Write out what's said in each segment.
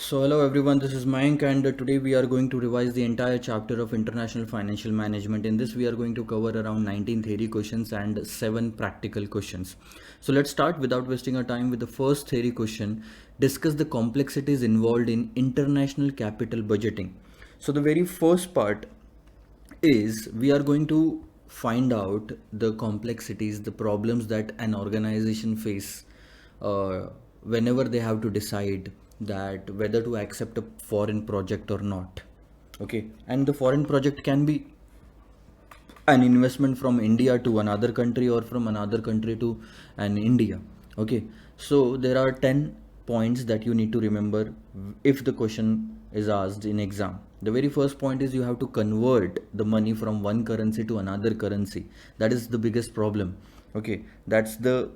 So hello everyone, this is Mayank and today we are going to revise the entire chapter of International Financial Management. In this we are going to cover around 19 theory questions and 7 practical questions. So let's start without wasting our time with the first theory question. Discuss the complexities involved in international capital budgeting. So the very first part is we are going to find out the complexities, the problems that an organization face whenever they have to decide that whether to accept a foreign project or not. Okay, and the foreign project can be an investment from India to another country or from another country to an India. Okay, so there are 10 points that you need to remember if the question is asked in exam. The very first point is you have to convert the money from one currency to another currency. That is the biggest problem. Okay, that's the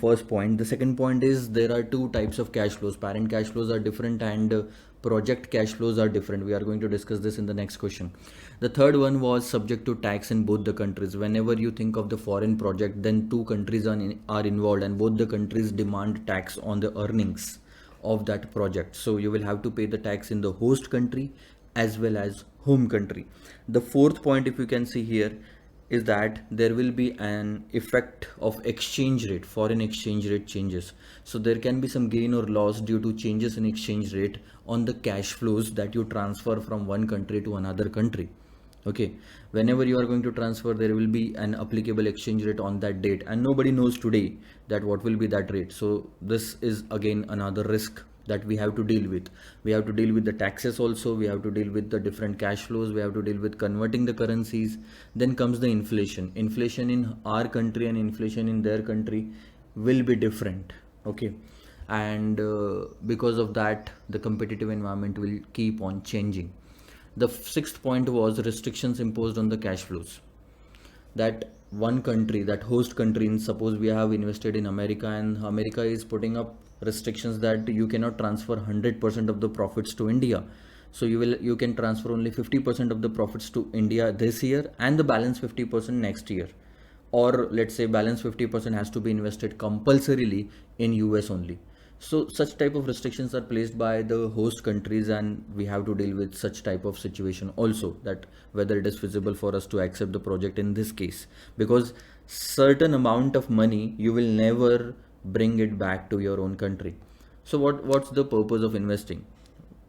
first point. The second point is there are two types of cash flows. Parent cash flows are different and project cash flows are different. We are going to discuss this in the next question. The third one was subject to tax in both the countries. Whenever you think of the foreign project, then two countries are involved and both the countries demand tax on the earnings of that project. So you will have to pay the tax in the host country as well as home country. The fourth point, if you can see here, is that there will be an effect of exchange rate, foreign exchange rate changes. So there can be some gain or loss due to changes in exchange rate on the cash flows that you transfer from one country to another country. Okay, whenever you are going to transfer, there will be an applicable exchange rate on that date and nobody knows today that what will be that rate. So this is again another risk that we have to deal with. We have to deal with the taxes also, we have to deal with the different cash flows, we have to deal with converting the currencies. Then comes the inflation in our country and inflation in their country will be different. Okay, and because of that the competitive environment will keep on changing. The sixth point was restrictions imposed on the cash flows. That one country, that host country, suppose we have invested in America and America is putting up restrictions that you cannot transfer 100% of the profits to India. So you can transfer only 50% of the profits to India this year and the balance 50% next year. Or let's say balance 50% has to be invested compulsorily in US only. So such type of restrictions are placed by the host countries and we have to deal with such type of situation also, that whether it is feasible for us to accept the project in this case, because certain amount of money you will never bring it back to your own country. So what's the purpose of investing?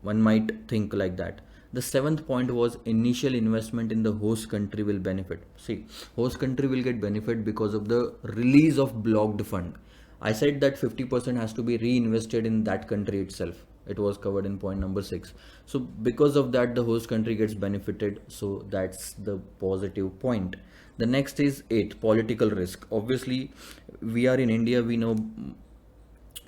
One might think like that. The seventh point was initial investment in the host country will benefit. See, host country will get benefit because of the release of blocked fund. I said that 50% has to be reinvested in that country itself. It was covered in point number 6. So because of that the host country gets benefited. So that's the positive point. The next is 8, political risk. Obviously we are in India, we know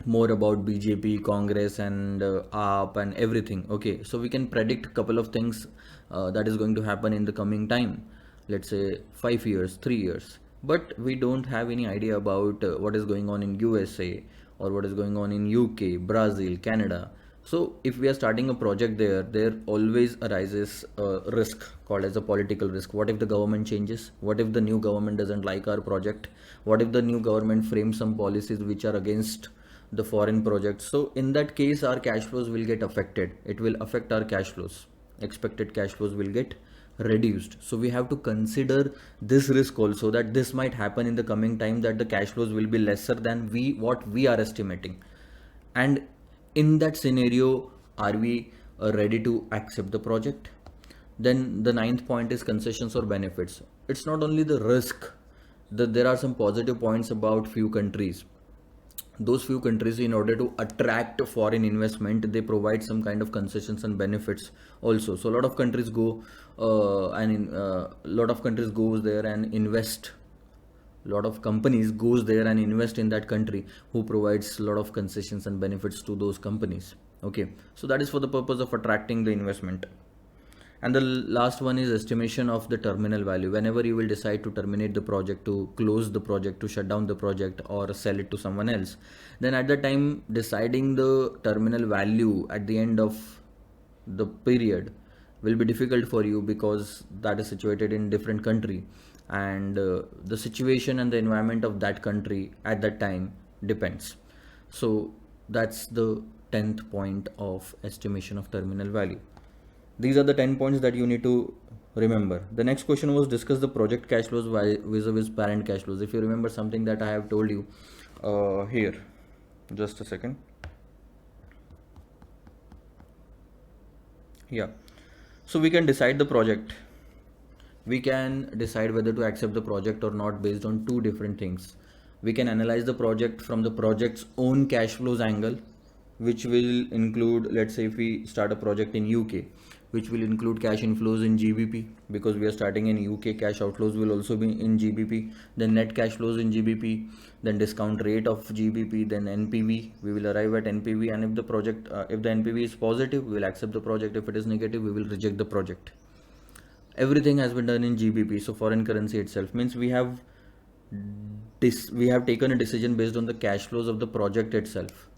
more about BJP, Congress, and AAP and everything. Okay, so we can predict a couple of things that is going to happen in the coming time. Let's say 5 years, 3 years. But we don't have any idea about what is going on in USA or what is going on in UK, Brazil, Canada. So if we are starting a project there always arises a risk called as a political risk. What if the government changes? What if the new government doesn't like our project? What if the new government frames some policies which are against the foreign projects? So in that case our cash flows will get affected. It will affect our cash flows. Expected cash flows will get reduced. So we have to consider this risk also, that this might happen in the coming time, that the cash flows will be lesser than what we are estimating. And in that scenario, are we ready to accept the project? Then the ninth point is concessions or benefits. It's not only the risk, there are some positive points about few countries. Those few countries, in order to attract foreign investment, they provide some kind of concessions and benefits also. So a lot of countries go lot of countries goes there and invest. Lot of companies goes there and invest in that country, who provides a lot of concessions and benefits to those companies. Okay, so that is for the purpose of attracting the investment. And the last one is estimation of the terminal value. Whenever you will decide to terminate the project, to close the project, to shut down the project or sell it to someone else, then at the time deciding the terminal value at the end of the period will be difficult for you, because that is situated in different country and the situation and the environment of that country at that time depends. So that's the 10th point of estimation of terminal value. These are the 10 points that you need to remember. The next question was discuss the project cash flows vis-a-vis parent cash flows. If you remember something that I have told you here, just a second. Yeah, so we can decide the project. We can decide whether to accept the project or not based on two different things. We can analyze the project from the project's own cash flows angle, which will include, let's say if we start a project in UK, which will include cash inflows in GBP, because we are starting in UK, cash outflows will also be in GBP, then net cash flows in GBP, then discount rate of GBP, then NPV. We will arrive at NPV, and if the project, if the NPV is positive, we will accept the project. If it is negative, we will reject the project. Everything has been done in GBP, so foreign currency itself, means we have taken a decision based on the cash flows of the project itself.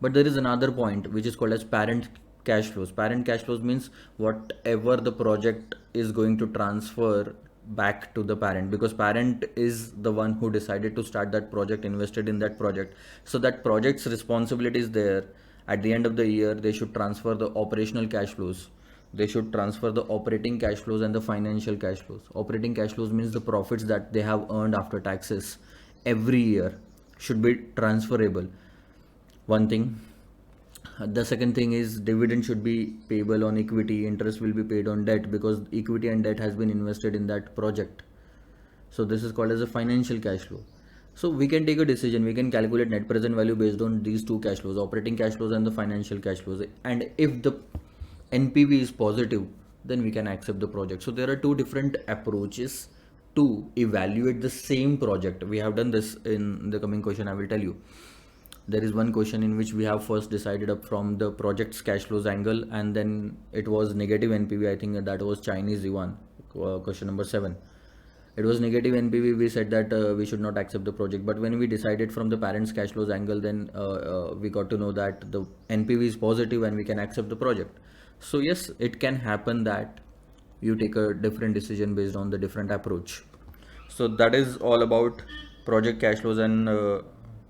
But there is another point which is called as parent cash flows. Parent cash flows means whatever the project is going to transfer back to the parent, because parent is the one who decided to start that project, invested in that project. So that project's responsibility is there. At the end of the year, they should transfer the operational cash flows. They should transfer the operating cash flows and the financial cash flows. Operating cash flows means the profits that they have earned after taxes every year should be transferable. One thing. The second thing is dividend should be payable on equity, interest will be paid on debt, because equity and debt has been invested in that project. So this is called as a financial cash flow. So we can take a decision, we can calculate net present value based on these two cash flows, operating cash flows and the financial cash flows. And if the NPV is positive, then we can accept the project. So there are two different approaches to evaluate the same project. We have done this in the coming question, I will tell you. There is one question in which we have first decided up from the project's cash flows angle, and then it was negative NPV. I think that was Chinese yuan, question number 7. It was negative NPV. We said that we should not accept the project. But when we decided from the parent's cash flows angle, then we got to know that the NPV is positive and we can accept the project. So yes, it can happen that you take a different decision based on the different approach. So that is all about project cash flows and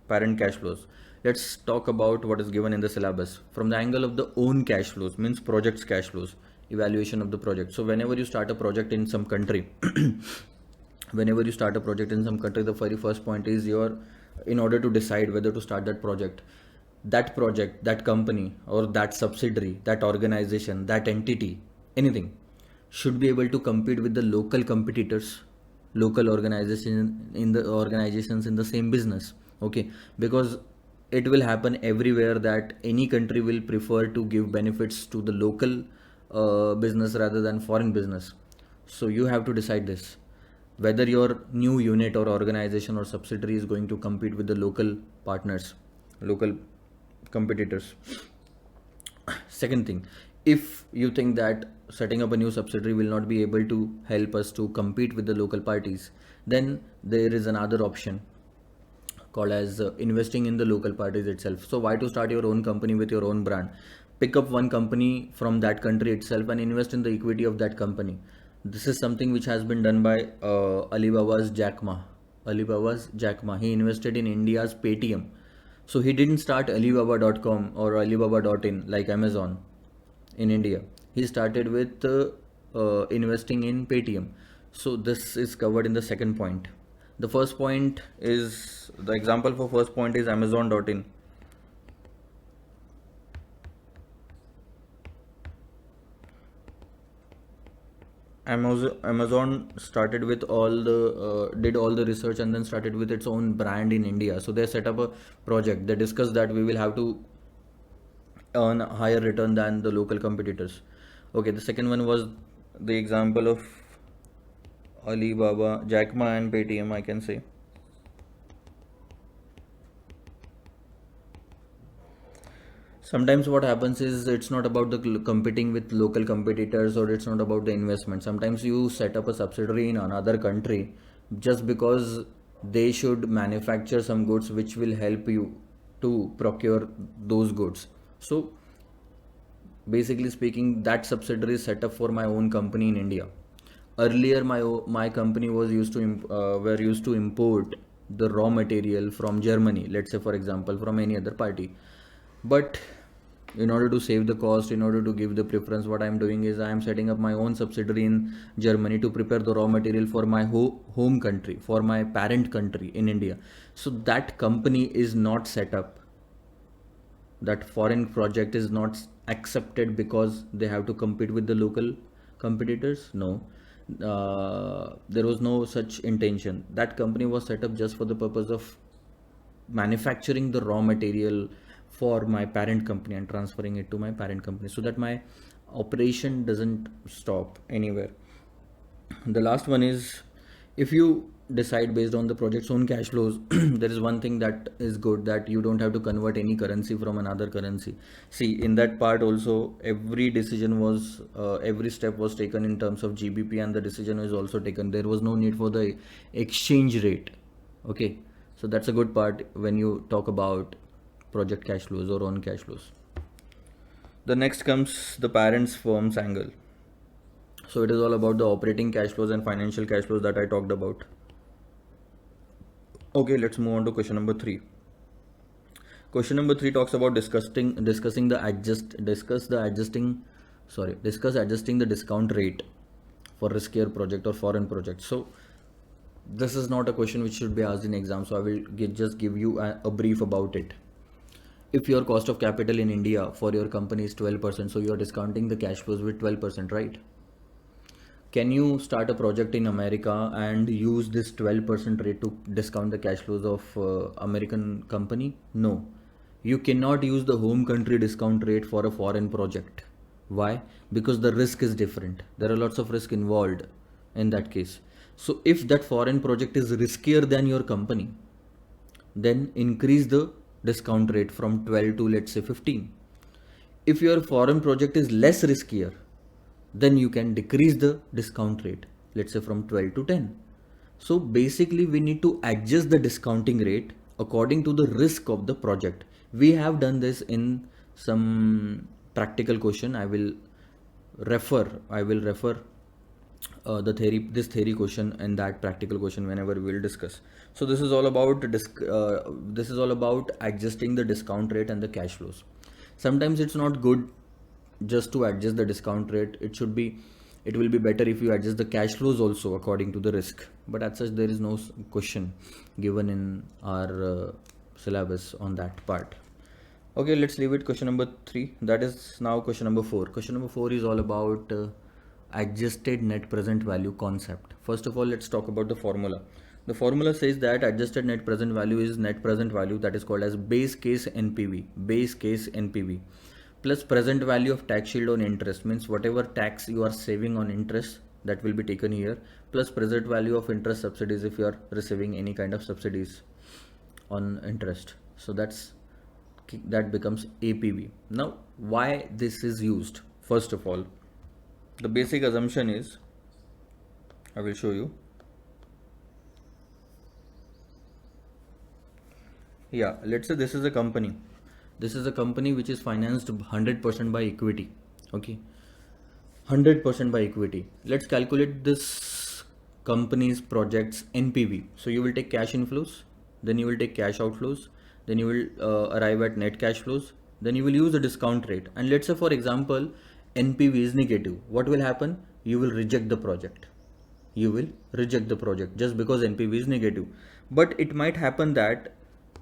parent cash flows. Let's talk about what is given in the syllabus. From the angle of the own cash flows, means project's cash flows, evaluation of the project. So whenever you start a project in some country, the very first point is in order to decide whether to start that project, that company or that subsidiary, that organization, that entity, anything should be able to compete with the local competitors, local organizations in the same business. Okay, because it will happen everywhere that any country will prefer to give benefits to the local business rather than foreign business. So you have to decide this, whether your new unit or organization or subsidiary is going to compete with the local partners, local competitors. Second thing, if you think that setting up a new subsidiary will not be able to help us to compete with the local parties, then there is another option called as investing in the local parties itself. So why to start your own company with your own brand? Pick up one company from that country itself and invest in the equity of that company. This is something which has been done by Alibaba's Jack Ma. He invested in India's Paytm. So he didn't start Alibaba.com or Alibaba.in like Amazon in India. He started with investing in Paytm. So this is covered in the second point. The first point is, the example for first point is Amazon.in. Amazon started with did all the research and then started with its own brand in India. So they set up a project. They discussed that we will have to earn a higher return than the local competitors. Okay, the second one was the example of Alibaba, Jack Ma and Paytm, I can say. Sometimes what happens is it's not about the competing with local competitors, or it's not about the investment. Sometimes you set up a subsidiary in another country just because they should manufacture some goods which will help you to procure those goods. So basically speaking, that subsidiary is set up for my own company in India. Earlier my company was used to import the raw material from Germany, let's say for example, from any other party. But In order to save the cost, in order to give the preference, what I'm doing is I am setting up my own subsidiary in Germany to prepare the raw material for my home country, for my parent country in India. So that company is not set up, that foreign project is not accepted because they have to compete with the local competitors. No, there was no such intention. That company was set up just for the purpose of manufacturing the raw material for my parent company and transferring it to my parent company, so that my operation doesn't stop anywhere. The last one is, if you decide based on the project's own cash flows, there is one thing that is good, that you don't have to convert any currency from another currency. See, in that part also, every decision was, every step was taken in terms of GBP, and the decision was also taken. There was no need for the exchange rate. Okay, so that's a good part when you talk about project cash flows or own cash flows. The next comes the parents firm's angle. So it is all about the operating cash flows and financial cash flows that I talked about. Okay, let's move on to question number 3. Question number 3 talks about discussing the adjusting the discount rate for riskier project or foreign project. So this is not a question which should be asked in exam, so I will just give you a brief about it. If your cost of capital in India for your company is 12%, so you are discounting the cash flows with 12%, right? Can you start a project in America and use this 12% rate to discount the cash flows of American company? No. You cannot use the home country discount rate for a foreign project. Why? Because the risk is different. There are lots of risk involved in that case. So if that foreign project is riskier than your company, then increase the discount rate from 12 to, let's say, 15. If your foreign project is less riskier, then you can decrease the discount rate, let's say from 12 to 10. So basically we need to adjust the discounting rate according to the risk of the project. We have done this in some practical question. I will refer this theory question and that practical question whenever we will discuss. So this is all about adjusting the discount rate and the cash flows. Sometimes it's not good just to adjust the discount rate. It will be better if you adjust the cash flows also according to the risk, but as such there is no question given in our syllabus on that part. Okay, let's leave it question number 3. That is now question number 4. Question number 4 is all about adjusted net present value concept. First of all, let's talk about the formula. The formula says that adjusted net present value is net present value, that is called as base case NPV plus present value of tax shield on interest, means whatever tax you are saving on interest, that will be taken here, plus present value of interest subsidies if you are receiving any kind of subsidies on interest. So that becomes APV. Now why this is used? First of all, the basic assumption is, I will show you. Yeah, let's say this is a company which is financed 100% by equity. Okay, 100% by equity. Let's calculate this company's project's NPV. So you will take cash inflows, then you will take cash outflows, then you will arrive at net cash flows, then you will use the discount rate. And let's say, for example, NPV is negative. What will happen? You will reject the project. Just because NPV is negative. But it might happen that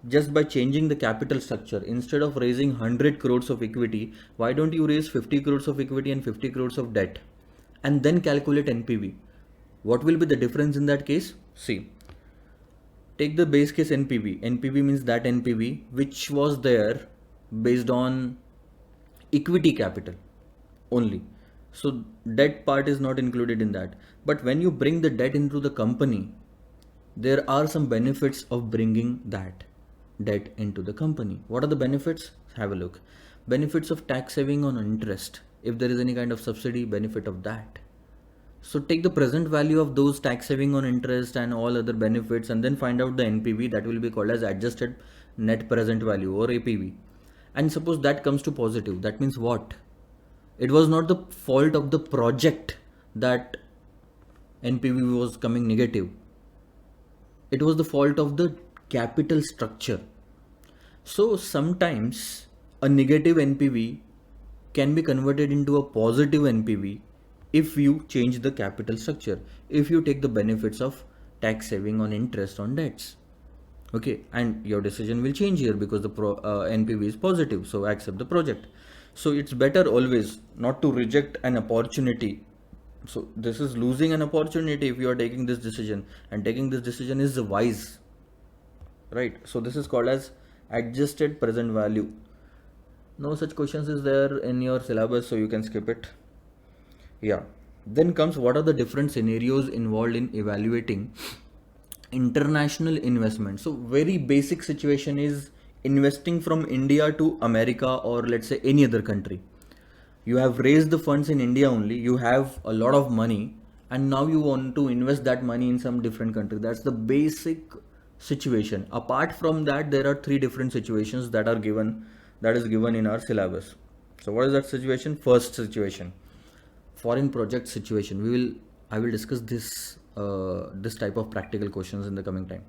just by changing the capital structure, instead of raising 100 crores of equity, why don't you raise 50 crores of equity and 50 crores of debt and then calculate NPV? What will be the difference in that case? See, take the base case NPV. NPV means that NPV which was there based on equity capital only. So debt part is not included in that. But when you bring the debt into the company, there are some benefits of bringing that debt into the company. What are the benefits? Have a look. Benefits of tax saving on interest. If there is any kind of subsidy, benefit of that. So take the present value of those tax saving on interest and all other benefits and then find out the NPV, that will be called as adjusted net present value or APV. And suppose that comes to positive, that means what? It was not the fault of the project that NPV was coming negative. It was the fault of the capital structure. So sometimes a negative NPV can be converted into a positive NPV if you change the capital structure, if you take the benefits of tax saving on interest on debts. Okay, and your decision will change here because the NPV is positive, so accept the project. So it's better always not to reject an opportunity. So this is losing an opportunity if you are taking this decision, and taking this decision is wise, right? So this is called as adjusted present value. No such questions is there in your syllabus, so you can skip it. Yeah. Then comes, what are the different scenarios involved in evaluating international investment? So very basic situation is investing from India to America, or let's say any other country. You have raised the funds in India only, you have a lot of money, and now you want to invest that money in some different country. That's the basic situation. Apart from that, there are three different situations that are given, that is given in our syllabus. So what is that situation? First situation, foreign project situation. I will discuss this type of practical questions in the coming time.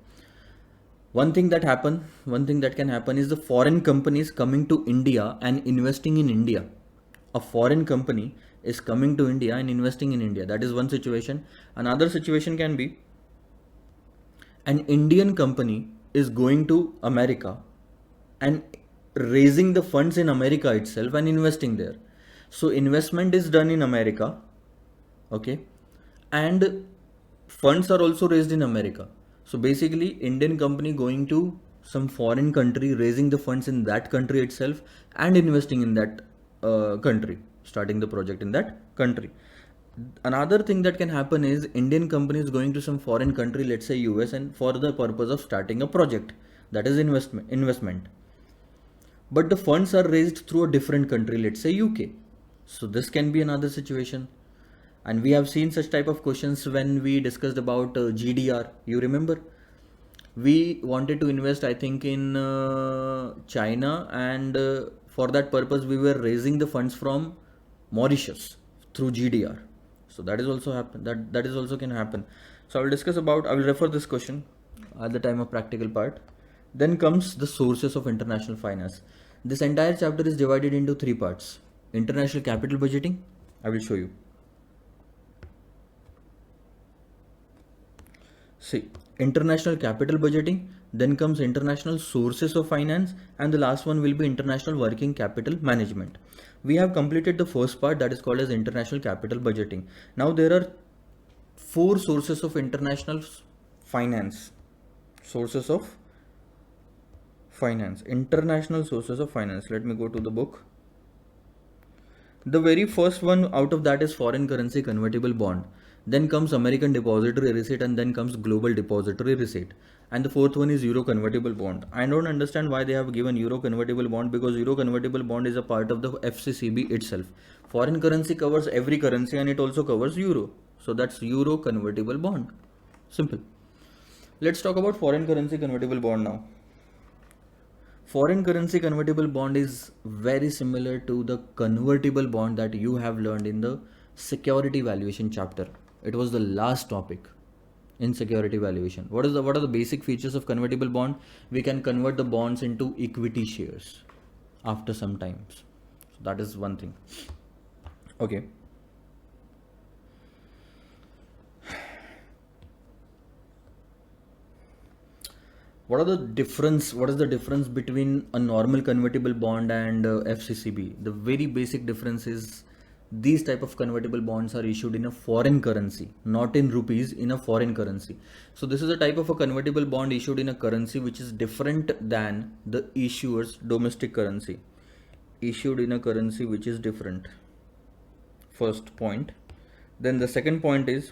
One thing that can happen is the foreign companies coming to India and investing in India. A foreign company is coming to India and investing in India. That is one situation. Another situation can be an Indian company is going to America and raising the funds in America itself and investing there. So investment is done in America, okay, and funds are also raised in America. So basically, Indian company going to some foreign country, raising the funds in that country itself and investing in that country, starting the project in that country. Another thing that can happen is Indian companies going to some foreign country, let's say US, and for the purpose of starting a project, that is investment. But the funds are raised through a different country, let's say UK. So this can be another situation. And we have seen such type of questions when we discussed about GDR. You remember? We wanted to invest, I think, in China, and for that purpose, we were raising the funds from Mauritius through GDR. So that is also happen. That is also can happen. So I will refer this question at the time of practical part. Then comes the sources of international finance. This entire chapter is divided into three parts. International capital budgeting, I will show you. See, international capital budgeting, then comes international sources of finance, and the last one will be international working capital management. We have completed the first part, that is called as international capital budgeting. Now there are four sources of international finance. Sources of finance, international sources of finance. Let me go to the book. The very first one out of that is foreign currency convertible bond. Then comes American depository receipt, and then comes global depository receipt. And the fourth one is euro convertible bond. I don't understand why they have given euro convertible bond, because euro convertible bond is a part of the FCCB itself. Foreign currency covers every currency, and it also covers euro. So that's euro convertible bond. Simple. Let's talk about foreign currency convertible bond now. Foreign currency convertible bond is very similar to the convertible bond that you have learned in the security valuation chapter. It was the last topic in security valuation. What are the basic features of convertible bond? We can convert the bonds into equity shares after some times. So that is one thing. Okay. What is the difference between a normal convertible bond and FCCB? The very basic difference is these type of convertible bonds are issued in a foreign currency, not in rupees, in a foreign currency. So this is a type of a convertible bond issued in a currency which is different than the issuer's domestic currency. Issued in a currency which is different. First point. Then the second point is,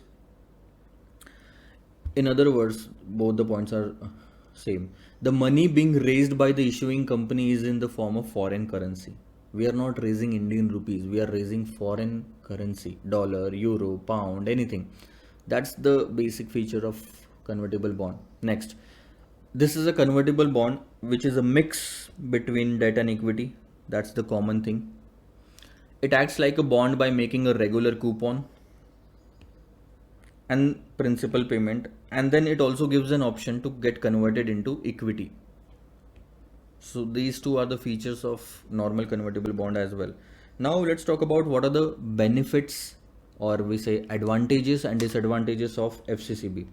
in other words, both the points are same. The money being raised by the issuing company is in the form of foreign currency. We are not raising Indian rupees, we are raising foreign currency, dollar, euro, pound, anything. That's the basic feature of convertible bond. Next, this is a convertible bond which is a mix between debt and equity. That's the common thing. It acts like a bond by making a regular coupon and principal payment, and then it also gives an option to get converted into equity. So these two are the features of normal convertible bond as well. Now let's talk about what are the benefits, or we say advantages and disadvantages of FCCB.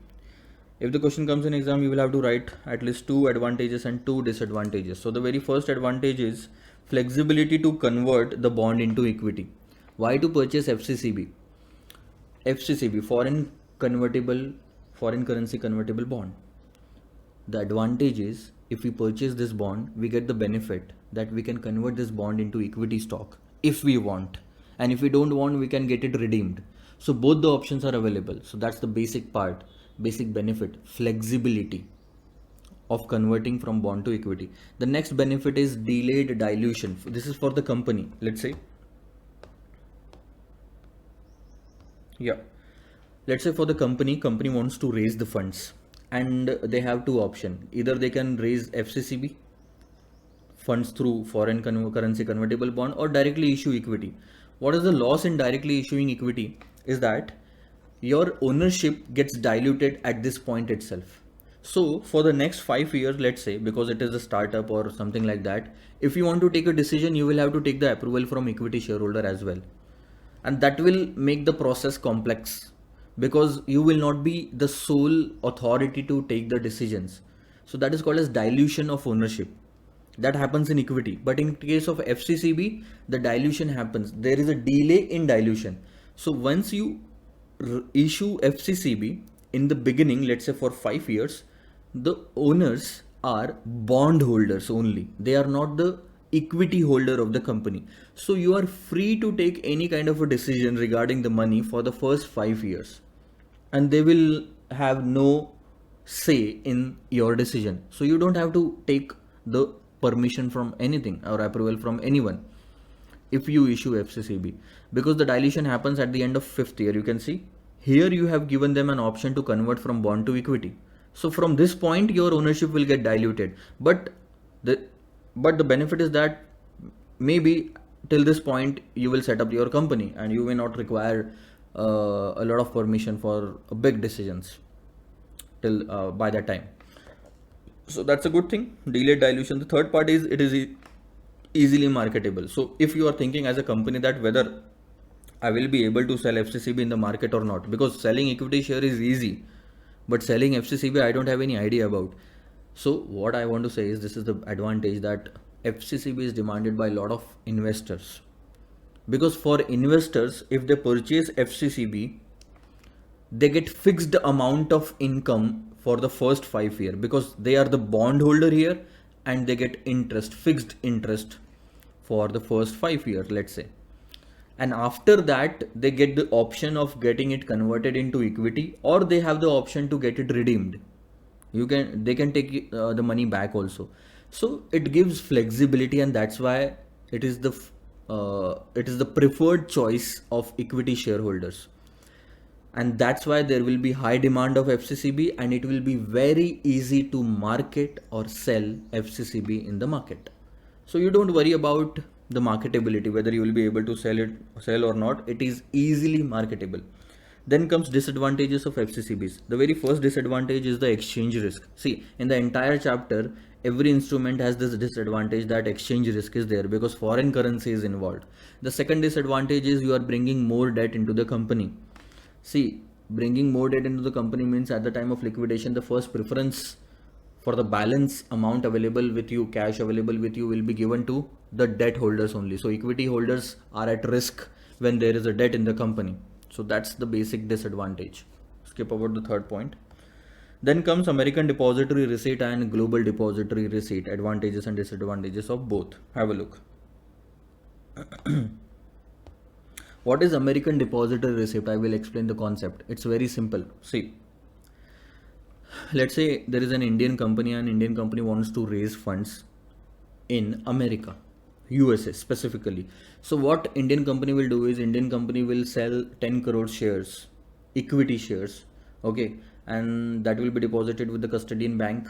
If the question comes in exam, you will have to write at least two advantages and two disadvantages. So the very first advantage is flexibility to convert the bond into equity. Why to purchase FCCB? FCCB, foreign currency convertible bond. The advantage is if we purchase this bond, we get the benefit that we can convert this bond into equity stock if we want. And if we don't want, we can get it redeemed. So both the options are available. So that's the basic part, basic benefit, flexibility of converting from bond to equity. The next benefit is delayed dilution. This is for the company. Let's say, let's say for the company wants to raise the funds, and they have two options. Either they can raise FCCB funds through foreign currency convertible bond, or directly issue equity. What is the loss in directly issuing equity is that your ownership gets diluted at this point itself. So for the next 5 years, let's say, because it is a startup or something like that, if you want to take a decision, you will have to take the approval from equity shareholder as well. And that will make the process complex, because you will not be the sole authority to take the decisions. So that is called as dilution of ownership. That happens in equity. But in case of FCCB, the dilution happens. There is a delay in dilution. So once you issue FCCB in the beginning, let's say for 5 years, the owners are bond holders only. They are not the equity holder of the company. So you are free to take any kind of a decision regarding the money for the first 5 years, and they will have no say in your decision. So you don't have to take the permission from anything or approval from anyone if you issue FCCB, because the dilution happens at the end of 5th year. You can see here you have given them an option to convert from bond to equity. So from this point, your ownership will get diluted. But the benefit is that maybe till this point you will set up your company and you may not require a lot of permission for big decisions till by that time. So that's a good thing, delayed dilution. The third part is it is easily marketable. So if you are thinking as a company that whether I will be able to sell FCCB in the market or not, because selling equity share is easy, but selling FCCB I don't have any idea about. So what I want to say is this is the advantage, that FCCB is demanded by a lot of investors. Because for investors, if they purchase FCCB, they get fixed amount of income for the first 5 years, because they are the bond holder here, and they get interest, fixed interest for the first 5 years, let's say. And after that, they get the option of getting it converted into equity, or they have the option to get it redeemed. They can take the money back also. So it gives flexibility, and that's why it is the preferred choice of equity shareholders. And that's why there will be high demand of FCCB, and it will be very easy to market or sell FCCB in the market. So you don't worry about the marketability, whether you will be able to sell or not. It is easily marketable. Then comes disadvantages of FCCBs. The very first disadvantage is the exchange risk. See, in the entire chapter, every instrument has this disadvantage that exchange risk is there, because foreign currency is involved. The second disadvantage is you are bringing more debt into the company. See, bringing more debt into the company means at the time of liquidation, the first preference for the balance amount available with you, cash available with you, will be given to the debt holders only. So equity holders are at risk when there is a debt in the company. So that's the basic disadvantage. Skip about the third point. Then comes American depository receipt and global depository receipt, advantages and disadvantages of both. Have a look. What is American depository receipt? I will explain the concept. It's very simple. See, let's say there is an Indian company, and Indian company wants to raise funds in America, USA specifically. So what Indian company will do is Indian company will sell 10 crore shares, equity shares, okay, and that will be deposited with the custodian bank.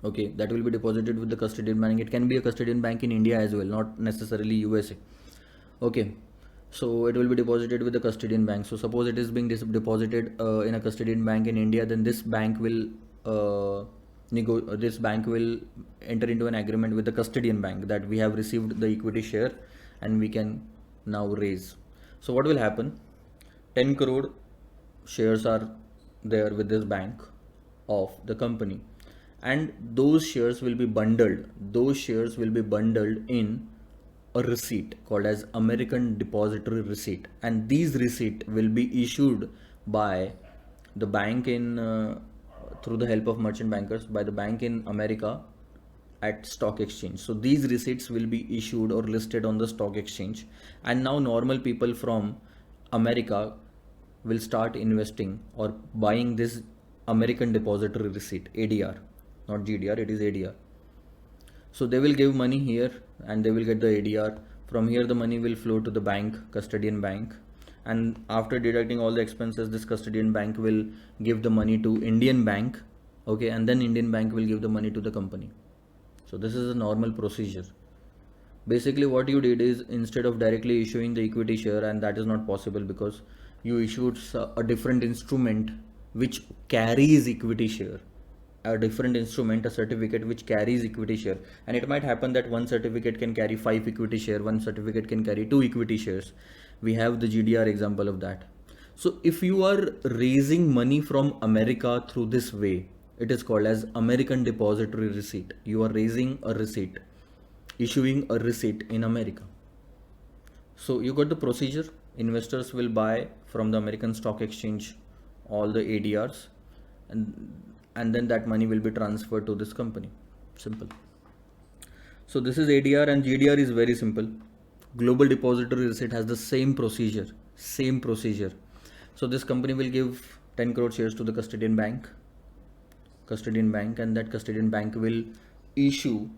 Okay, that will be deposited with the custodian bank. It can be a custodian bank in India as well, not necessarily USA. Okay, so it will be deposited with the custodian bank. So suppose it is being deposited in a custodian bank in India, then this bank will this bank will enter into an agreement with the custodian bank that we have received the equity share and we can now raise. So what will happen? 10 crore shares are there with this bank of the company, and those shares will be bundled. Those shares will be bundled in a receipt called as American Depository Receipt, and these receipt will be issued by the bank in through the help of merchant bankers by the bank in America at stock exchange. So these receipts will be issued or listed on the stock exchange, and now normal people from America will start investing or buying this American Depository Receipt, ADR, not GDR, it is ADR. So they will give money here and they will get the ADR. From here the money will flow to the bank, custodian bank, and after deducting all the expenses, this custodian bank will give the money to Indian bank, okay, and then Indian bank will give the money to the company. So this is a normal procedure. Basically what you did is, instead of directly issuing the equity share, and that is not possible because you issued a different instrument which carries equity share, a different instrument, a certificate which carries equity share, and it might happen that one certificate can carry 5 equity share, one certificate can carry 2 equity shares. We have the GDR example of that. So if you are raising money from America through this way, it is called as American Depository Receipt. You are raising a receipt, issuing a receipt in America. So you got the procedure. Investors will buy from the American Stock Exchange all the ADRs, and then that money will be transferred to this company. Simple. So this is ADR, and GDR is very simple. Global Depository Receipt has the same procedure. So this company will give 10 crore shares to the custodian bank, and that custodian bank will issue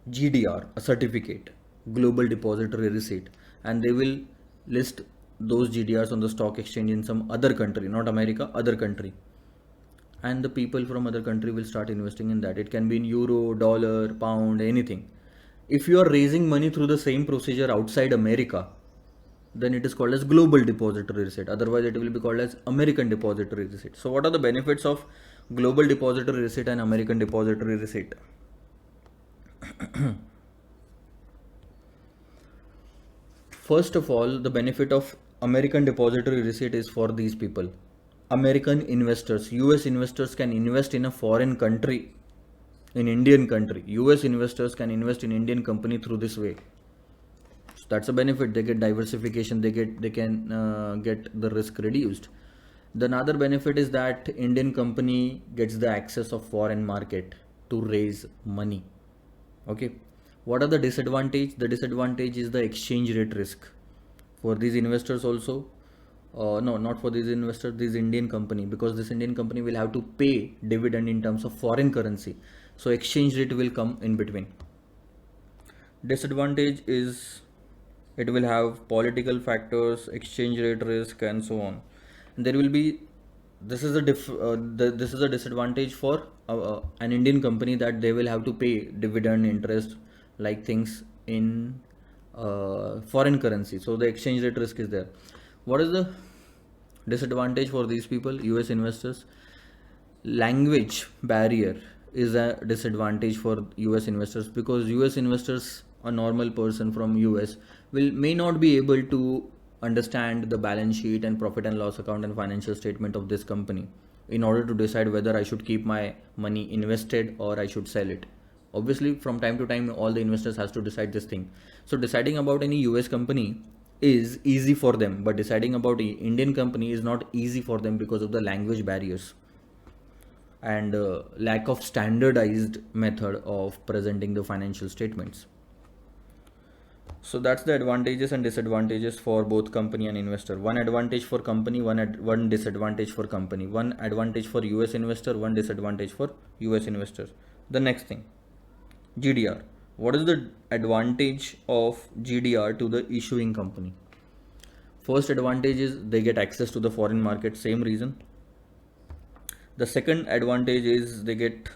GDR, a certificate, Global Depository Receipt, and they will list those GDRs on the stock exchange in some other country, not America, other country, and the people from other country will start investing in that. It can be in euro, dollar, pound, anything. If you are raising money through the same procedure outside America, then it is called as Global Depository Receipt. Otherwise it will be called as American Depository Receipt. So what are the benefits of Global Depository Receipt and American Depository Receipt? First of all, the benefit of American Depository Receipt is for these people. American investors, US investors can invest in a foreign country, in Indian country. US investors can invest in Indian company through this way. So that's a benefit. They get diversification. They can get the risk reduced. The another benefit is that Indian company gets the access of foreign market to raise money. Okay. What are the disadvantage? The disadvantage is the exchange rate risk for these investors also. No, not for these investors, this Indian company, because this Indian company will have to pay dividend in terms of foreign currency. So exchange rate will come in between. Disadvantage is it will have political factors, exchange rate risk, and so on. And there will be, this is a this is a disadvantage for an Indian company, that they will have to pay dividend, interest, like things in foreign currency. So the exchange rate risk is there. What is the disadvantage for these people, US investors? Language barrier is a disadvantage for US investors, because US investors, a normal person from US, may not be able to understand the balance sheet and profit and loss account and financial statement of this company in order to decide whether I should keep my money invested or I should sell it. Obviously from time to time all the investors has to decide this thing. So deciding about any US company is easy for them, but deciding about Indian company is not easy for them because of the language barriers and lack of standardized method of presenting the financial statements. So that's the advantages and disadvantages for both company and investor. One advantage for company, one disadvantage for company. One advantage for US investor, one disadvantage for US investors. The next thing, GDR. What is the advantage of GDR to the issuing company? First advantage is they get access to the foreign market, same reason. The second advantage is they get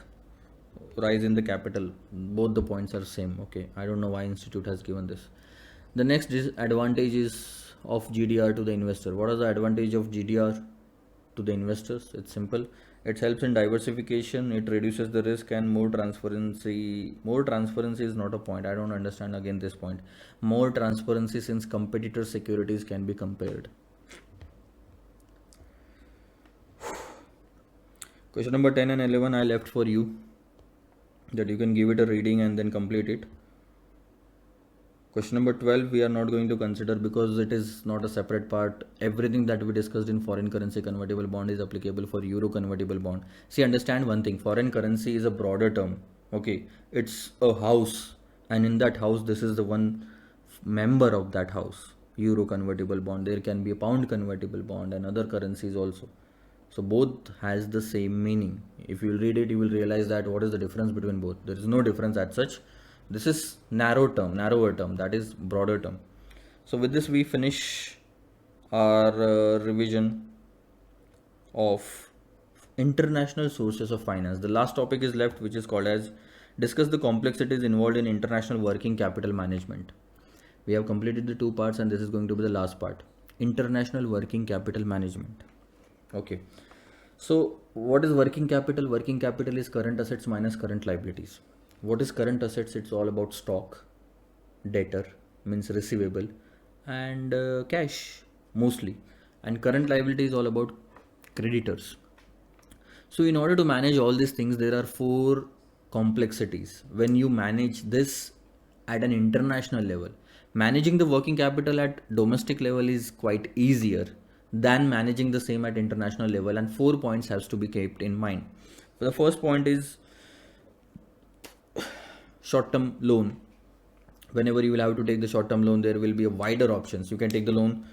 rise in the capital. Both the points are same. Okay, I don't know why institute has given this. The next disadvantage is of GDR to the investor. What are the advantage of GDR to the investors? It's simple. It helps in diversification, it reduces the risk, and more transparency. More transparency is not a point. I don't understand again this point. More transparency since competitor securities can be compared. Question number 10 and 11 I left for you, that you can give it a reading and then complete it. Question number 12 we are not going to consider because it is not a separate part. Everything that we discussed in foreign currency convertible bond is applicable for euro convertible bond. See, understand one thing, foreign currency is a broader term. Okay, it's a house, and in that house this is the one member of that house. Euro convertible bond, there can be a pound convertible bond and other currencies also. So both has the same meaning. If you read it, you will realize that what is the difference between both. There is no difference as such. This is narrower term, that is broader term. So with this we finish our revision of international sources of finance. The last topic is left, which is called as discuss the complexities involved in international working capital management. We have completed the two parts and this is going to be the last part, international working capital management. Okay, so what is working capital? Working capital is current assets minus current liabilities. What is current assets? It's all about stock, debtor means receivable, and cash mostly, and current liability is all about creditors. So in order to manage all these things, there are four complexities. When you manage this at an international level, managing the working capital at domestic level is quite easier than managing the same at international level, and 4 points has to be kept in mind. So the first point is short-term loan. Whenever you will have to take the short-term loan, there will be a wider options. You can take the loan,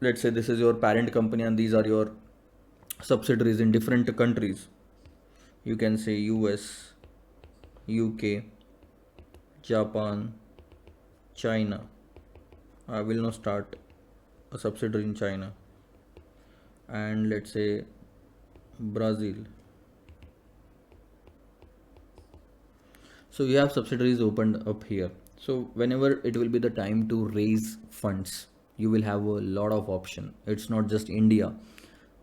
let's say this is your parent company and these are your subsidiaries in different countries. You can say US, UK, Japan, China. I will now start a subsidiary in China, and let's say Brazil. So you have subsidiaries opened up here. So whenever it will be the time to raise funds, you will have a lot of option. It's not just India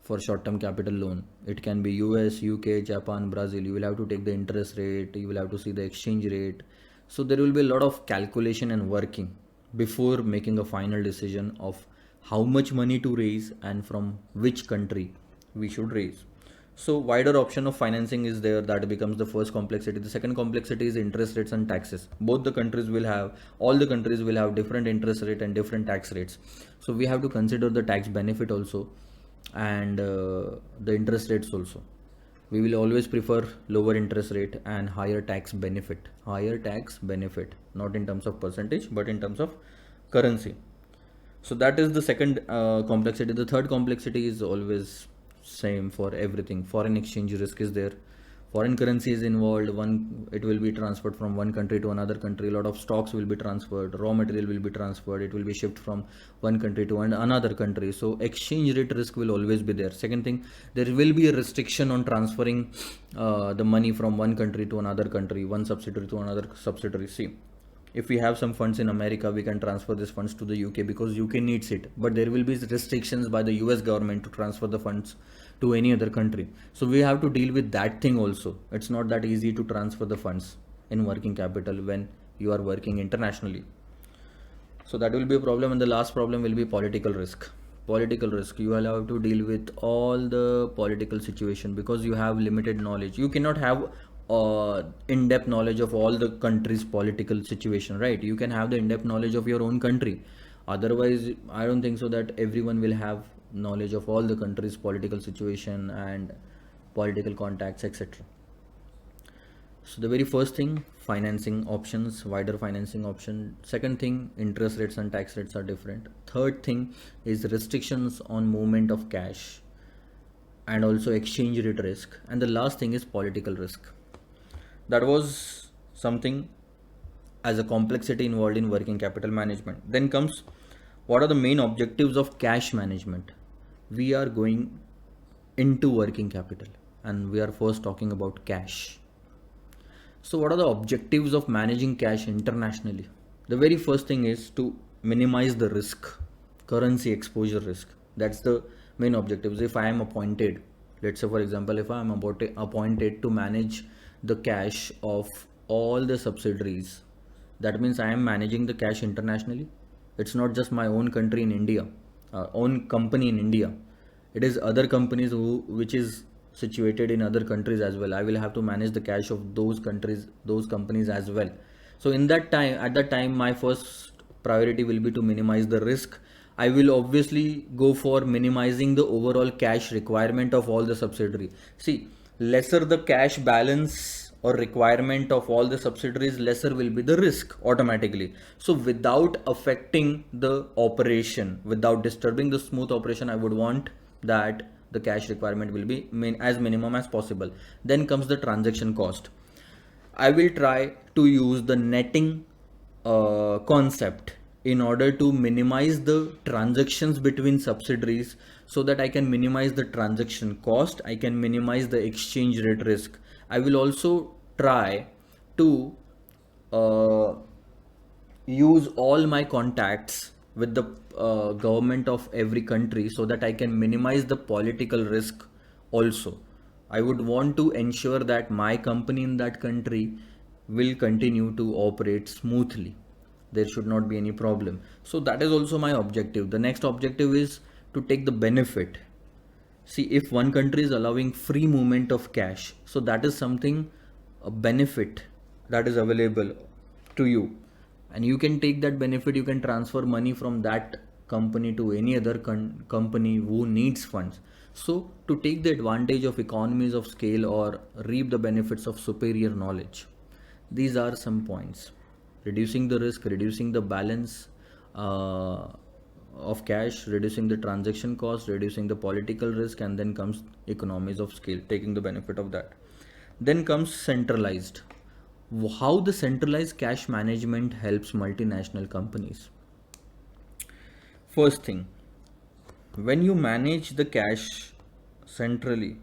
for short-term capital loan. It can be US, UK, Japan, Brazil. You will have to take the interest rate, you will have to see the exchange rate. So there will be a lot of calculation and working before making a final decision of how much money to raise and from which country we should raise. So wider option of financing is there, that becomes the first complexity. The second complexity is interest rates and taxes. All the countries will have different interest rate and different tax rates. So we have to consider the tax benefit also, and the interest rates also. We will always prefer lower interest rate and higher tax benefit. Not in terms of percentage, but in terms of currency. So that is the second complexity. The third complexity is always same for everything. Foreign exchange risk is there. Foreign currency is involved. It will be transferred from one country to another country. A lot of stocks will be transferred. Raw material will be transferred. It will be shipped from one country to another country. So exchange rate risk will always be there. Second thing, there will be a restriction on transferring the money from one country to another country, one subsidiary to another subsidiary. See, if we have some funds in America, we can transfer these funds to the UK because UK needs it. But there will be restrictions by the US government to transfer the funds to any other country. So we have to deal with that thing also. It's not that easy to transfer the funds in working capital when you are working internationally. So that will be a problem. And the last problem will be political risk. You will have to deal with all the political situation because you have limited knowledge. You cannot have in-depth knowledge of all the country's political situation, right? You can have the in-depth knowledge of your own country. Otherwise, I don't think so that everyone will have knowledge of all the country's political situation and political contacts, etc. So the very first thing, financing options, wider financing option. Second thing, interest rates and tax rates are different. Third thing is restrictions on movement of cash and also exchange rate risk. And the last thing is political risk. That was something as a complexity involved in working capital management. Then comes, what are the main objectives of cash management? We are going into working capital and we are first talking about cash. So what are the objectives of managing cash internationally? The very first thing is to minimize the risk, currency exposure risk. That's the main objectives. If I am appointed Let's say, for example, if I am appointed to manage the cash of all the subsidiaries, that means I am managing the cash internationally. It's not just my own country in India, own company in India. It is other companies which is situated in other countries as well. I will have to manage the cash of those countries, those companies as well. So in that time, at that time, my first priority will be to minimize the risk. I will obviously go for minimizing the overall cash requirement of all the subsidiary. See, lesser the cash balance or requirement of all the subsidiaries, lesser will be the risk automatically. So without affecting the operation, without disturbing the smooth operation, I would want that the cash requirement will be as minimum as possible. Then comes the transaction cost. I will try to use the netting concept in order to minimize the transactions between subsidiaries, so that I can minimize the transaction cost, I can minimize the exchange rate risk. I will also try to uh, use all my contacts with the government of every country, so that I can minimize the political risk also. I would want to ensure that my company in that country will continue to operate smoothly. There should not be any problem. So that is also my objective. The next objective is to take the benefit. See, if one country is allowing free movement of cash, so that is something, a benefit that is available to you, and you can take that benefit. You can transfer money from that company to any other company who needs funds. So to take the advantage of economies of scale or reap the benefits of superior knowledge, these are some points: reducing the risk, reducing the balance of cash, reducing the transaction cost, reducing the political risk, and then comes economies of scale, taking the benefit of that. Then comes centralized. How the centralized cash management helps multinational companies. First thing, when you manage the cash centrally,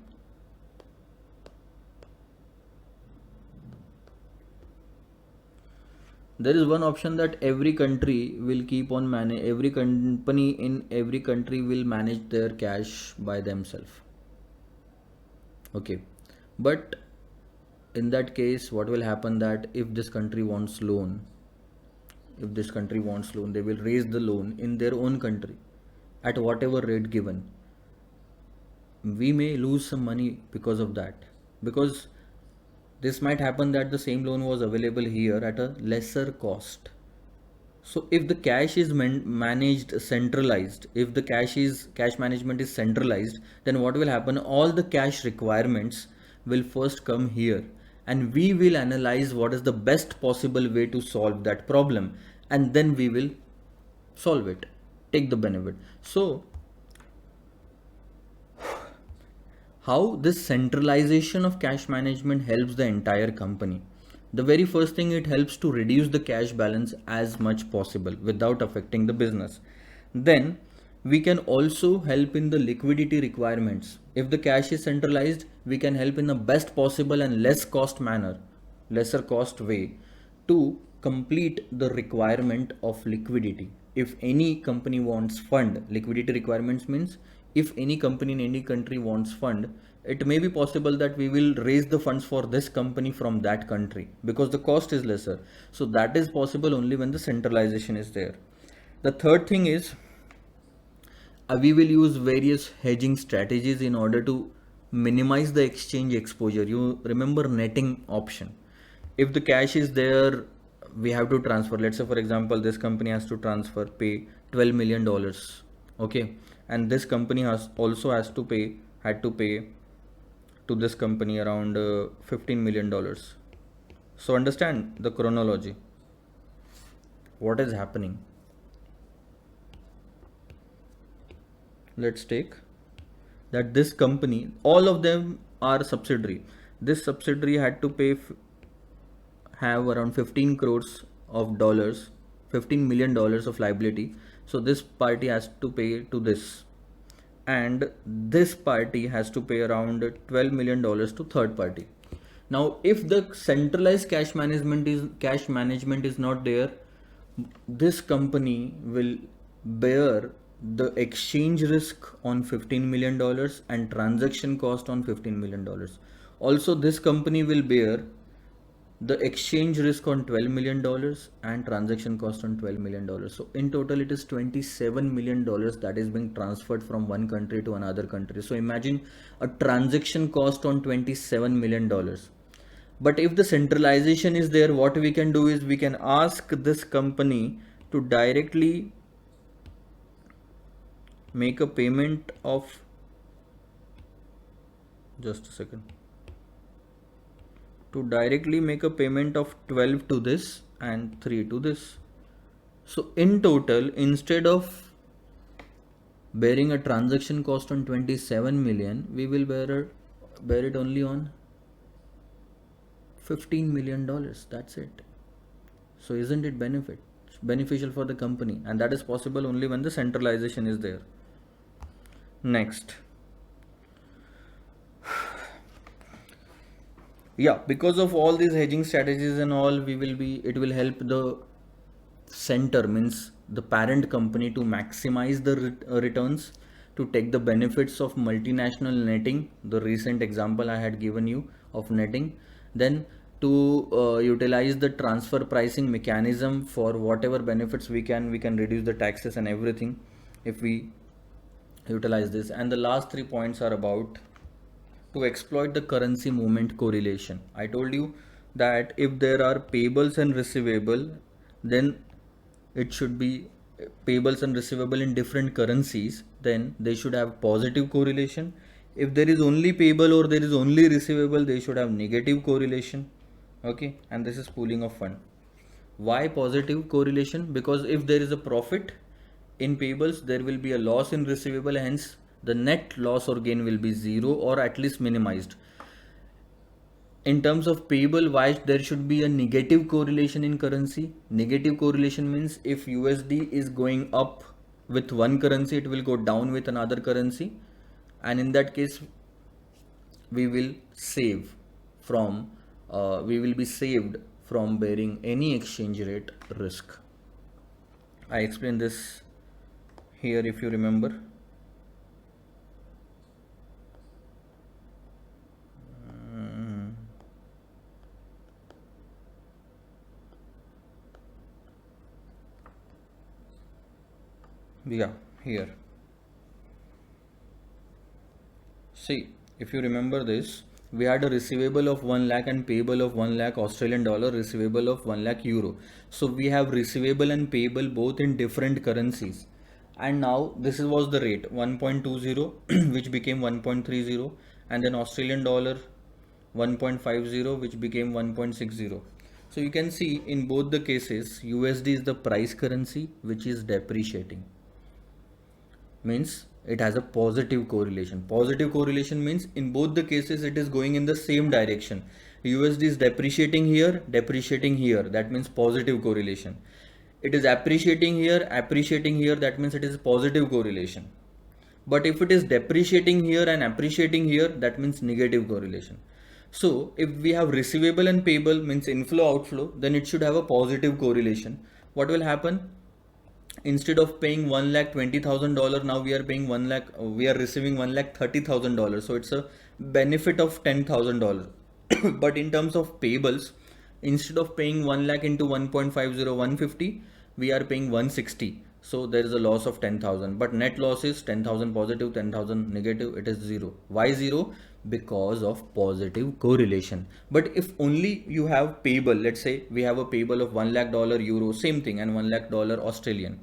there is one option that every country will keep on manage, every company in every country will manage their cash by themselves. Okay, but in that case, what will happen, that if this country wants loan, if this country wants loan, they will raise the loan in their own country at whatever rate given. We may lose some money because of that, because this might happen that the same loan was available here at a lesser cost. So if the cash is managed centralized, if the cash management is centralized, then what will happen, all the cash requirements will first come here, and we will analyze what is the best possible way to solve that problem, and then we will solve it, take the benefit. So how this centralization of cash management helps the entire company? The very first thing, it helps to reduce the cash balance as much possible without affecting the business. Then we can also help in the liquidity requirements. If the cash is centralized, we can help in the best possible and less cost manner, lesser cost way, to complete the requirement of liquidity. If any company wants fund, liquidity requirements means if any company in any country wants fund, it may be possible that we will raise the funds for this company from that country because the cost is lesser. So that is possible only when the centralization is there. The third thing is, we will use various hedging strategies in order to minimize the exchange exposure. You remember netting option. If the cash is there, we have to transfer. Let's say, for example, this company has to transfer, pay $12 million. Okay, and this company has to pay, had to pay to this company around $15 million. So understand the chronology. What is happening? Let's take that this company, all of them are subsidiary. This subsidiary had to pay, have around 15 crores of dollars, $15 million of liability. So this party has to pay to this, and this party has to pay around $12 million to third party. Now if the centralized cash management is not there, this company will bear the exchange risk on $15 million and transaction cost on $15 million. Also, this company will bear the exchange risk on $12 million and transaction cost on $12 million. So in total, it is $27 million that is being transferred from one country to another country. So imagine a transaction cost on $27 million. But if the centralization is there, what we can do is we can ask this company to directly make a payment of, just a second, to directly make a payment of 12 to this and 3 to this. So in total, instead of bearing a transaction cost on 27 million, we will bear it only on $15 million. That's it. So isn't it beneficial for the company? And that is possible only when the centralization is there. Next. Yeah, because of all these hedging strategies and all, it will help the center, means the parent company, to maximize the returns, to take the benefits of multinational netting, the recent example I had given you of netting, then to utilize the transfer pricing mechanism for whatever benefits we can reduce the taxes and everything if we utilize this. And the last 3 points are about to exploit the currency movement correlation. I told you that if there are payables and receivable, then it should be payables and receivable in different currencies, then they should have positive correlation. If there is only payable or there is only receivable, they should have negative correlation. Okay, and this is pooling of fund. Why positive correlation? Because if there is a profit in payables, there will be a loss in receivable, hence the net loss or gain will be zero or at least minimized. In terms of payable, why there should be a negative correlation in currency? Negative correlation means if USD is going up with one currency, it will go down with another currency, and in that case we will save from we will be saved from bearing any exchange rate risk. I explained this here if you remember. Yeah, here. See, if you remember this, we had a receivable of 1 lakh and payable of 1 lakh Australian dollar, receivable of 1 lakh euro. So we have receivable and payable both in different currencies. And now this was the rate 1.20 which became 1.30, and then Australian dollar 1.50 which became 1.60. So you can see in both the cases USD is the price currency which is depreciating. Means it has a positive correlation. Positive correlation means in both the cases it is going in the same direction. USD is depreciating here, that means positive correlation. It is appreciating here, that means it is positive correlation. But if it is depreciating here and appreciating here, that means negative correlation. So if we have receivable and payable, means inflow outflow, then it should have a positive correlation. What will happen? Instead of paying $1,20,000, now we are paying we are receiving $1,30,000. So it's a benefit of $10,000. But in terms of payables, instead of paying 1 lakh into 1.50, 150, we are paying 160. So there is a loss of 10,000, but net loss is 10,000 positive, 10,000 negative. It is zero. Why zero? Because of positive correlation. But if only you have payable, let's say we have a payable of $1 lakh euro, same thing, and $1 lakh Australian.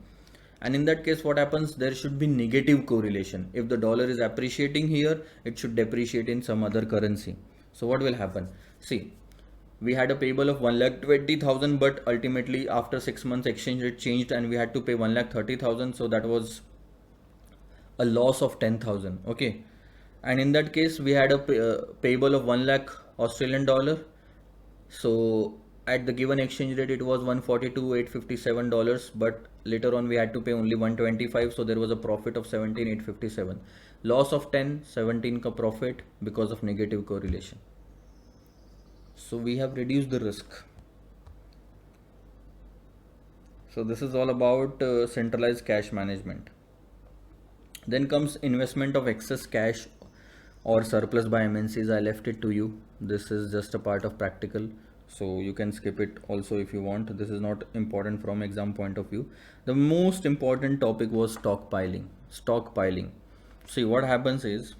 And in that case, what happens? There should be negative correlation. If the dollar is appreciating here, it should depreciate in some other currency. So what will happen? See, we had a payable of 1,20,000, but ultimately after 6 months exchange rate changed and we had to pay 1,30,000. So that was a loss of 10,000. Okay. And in that case, we had a payable of 1 lakh Australian dollar. So at the given exchange rate, it was $142,857, but later on we had to pay only 125. So there was a profit of 17,857. Loss of 10, 17 ka profit because of negative correlation. So we have reduced the risk. So this is all about centralized cash management. Then comes investment of excess cash or surplus by MNCs. I left it to you. This is just a part of practical, so you can skip it also if you want. This is not important from exam point of view. The most important topic was stockpiling. Stockpiling. See, what happens is,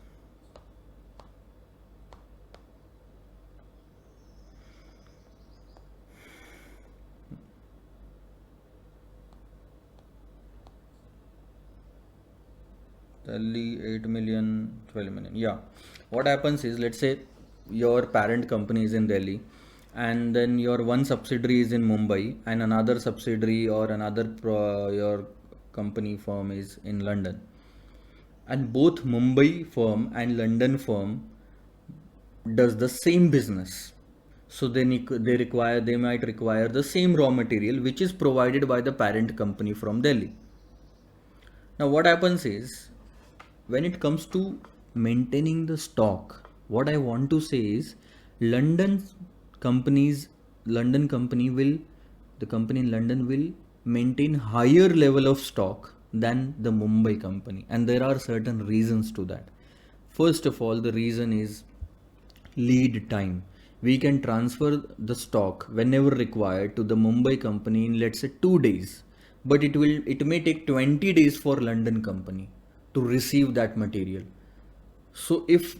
Delhi 8 million, 12 million. Yeah. What happens is, let's say your parent company is in Delhi, and then your one subsidiary is in Mumbai, and another subsidiary or another your company firm is in London. And both Mumbai firm and London firm does the same business. So they might require the same raw material which is provided by the parent company from Delhi. Now what happens is, when it comes to maintaining the stock, what I want to say is, London companies, London company will, the company in London will maintain higher level of stock than the Mumbai company, and there are certain reasons to that. First of all, the reason is lead time. We can transfer the stock whenever required to the Mumbai company in, let's say, 2 days, but it may take 20 days for London company to receive that material. So if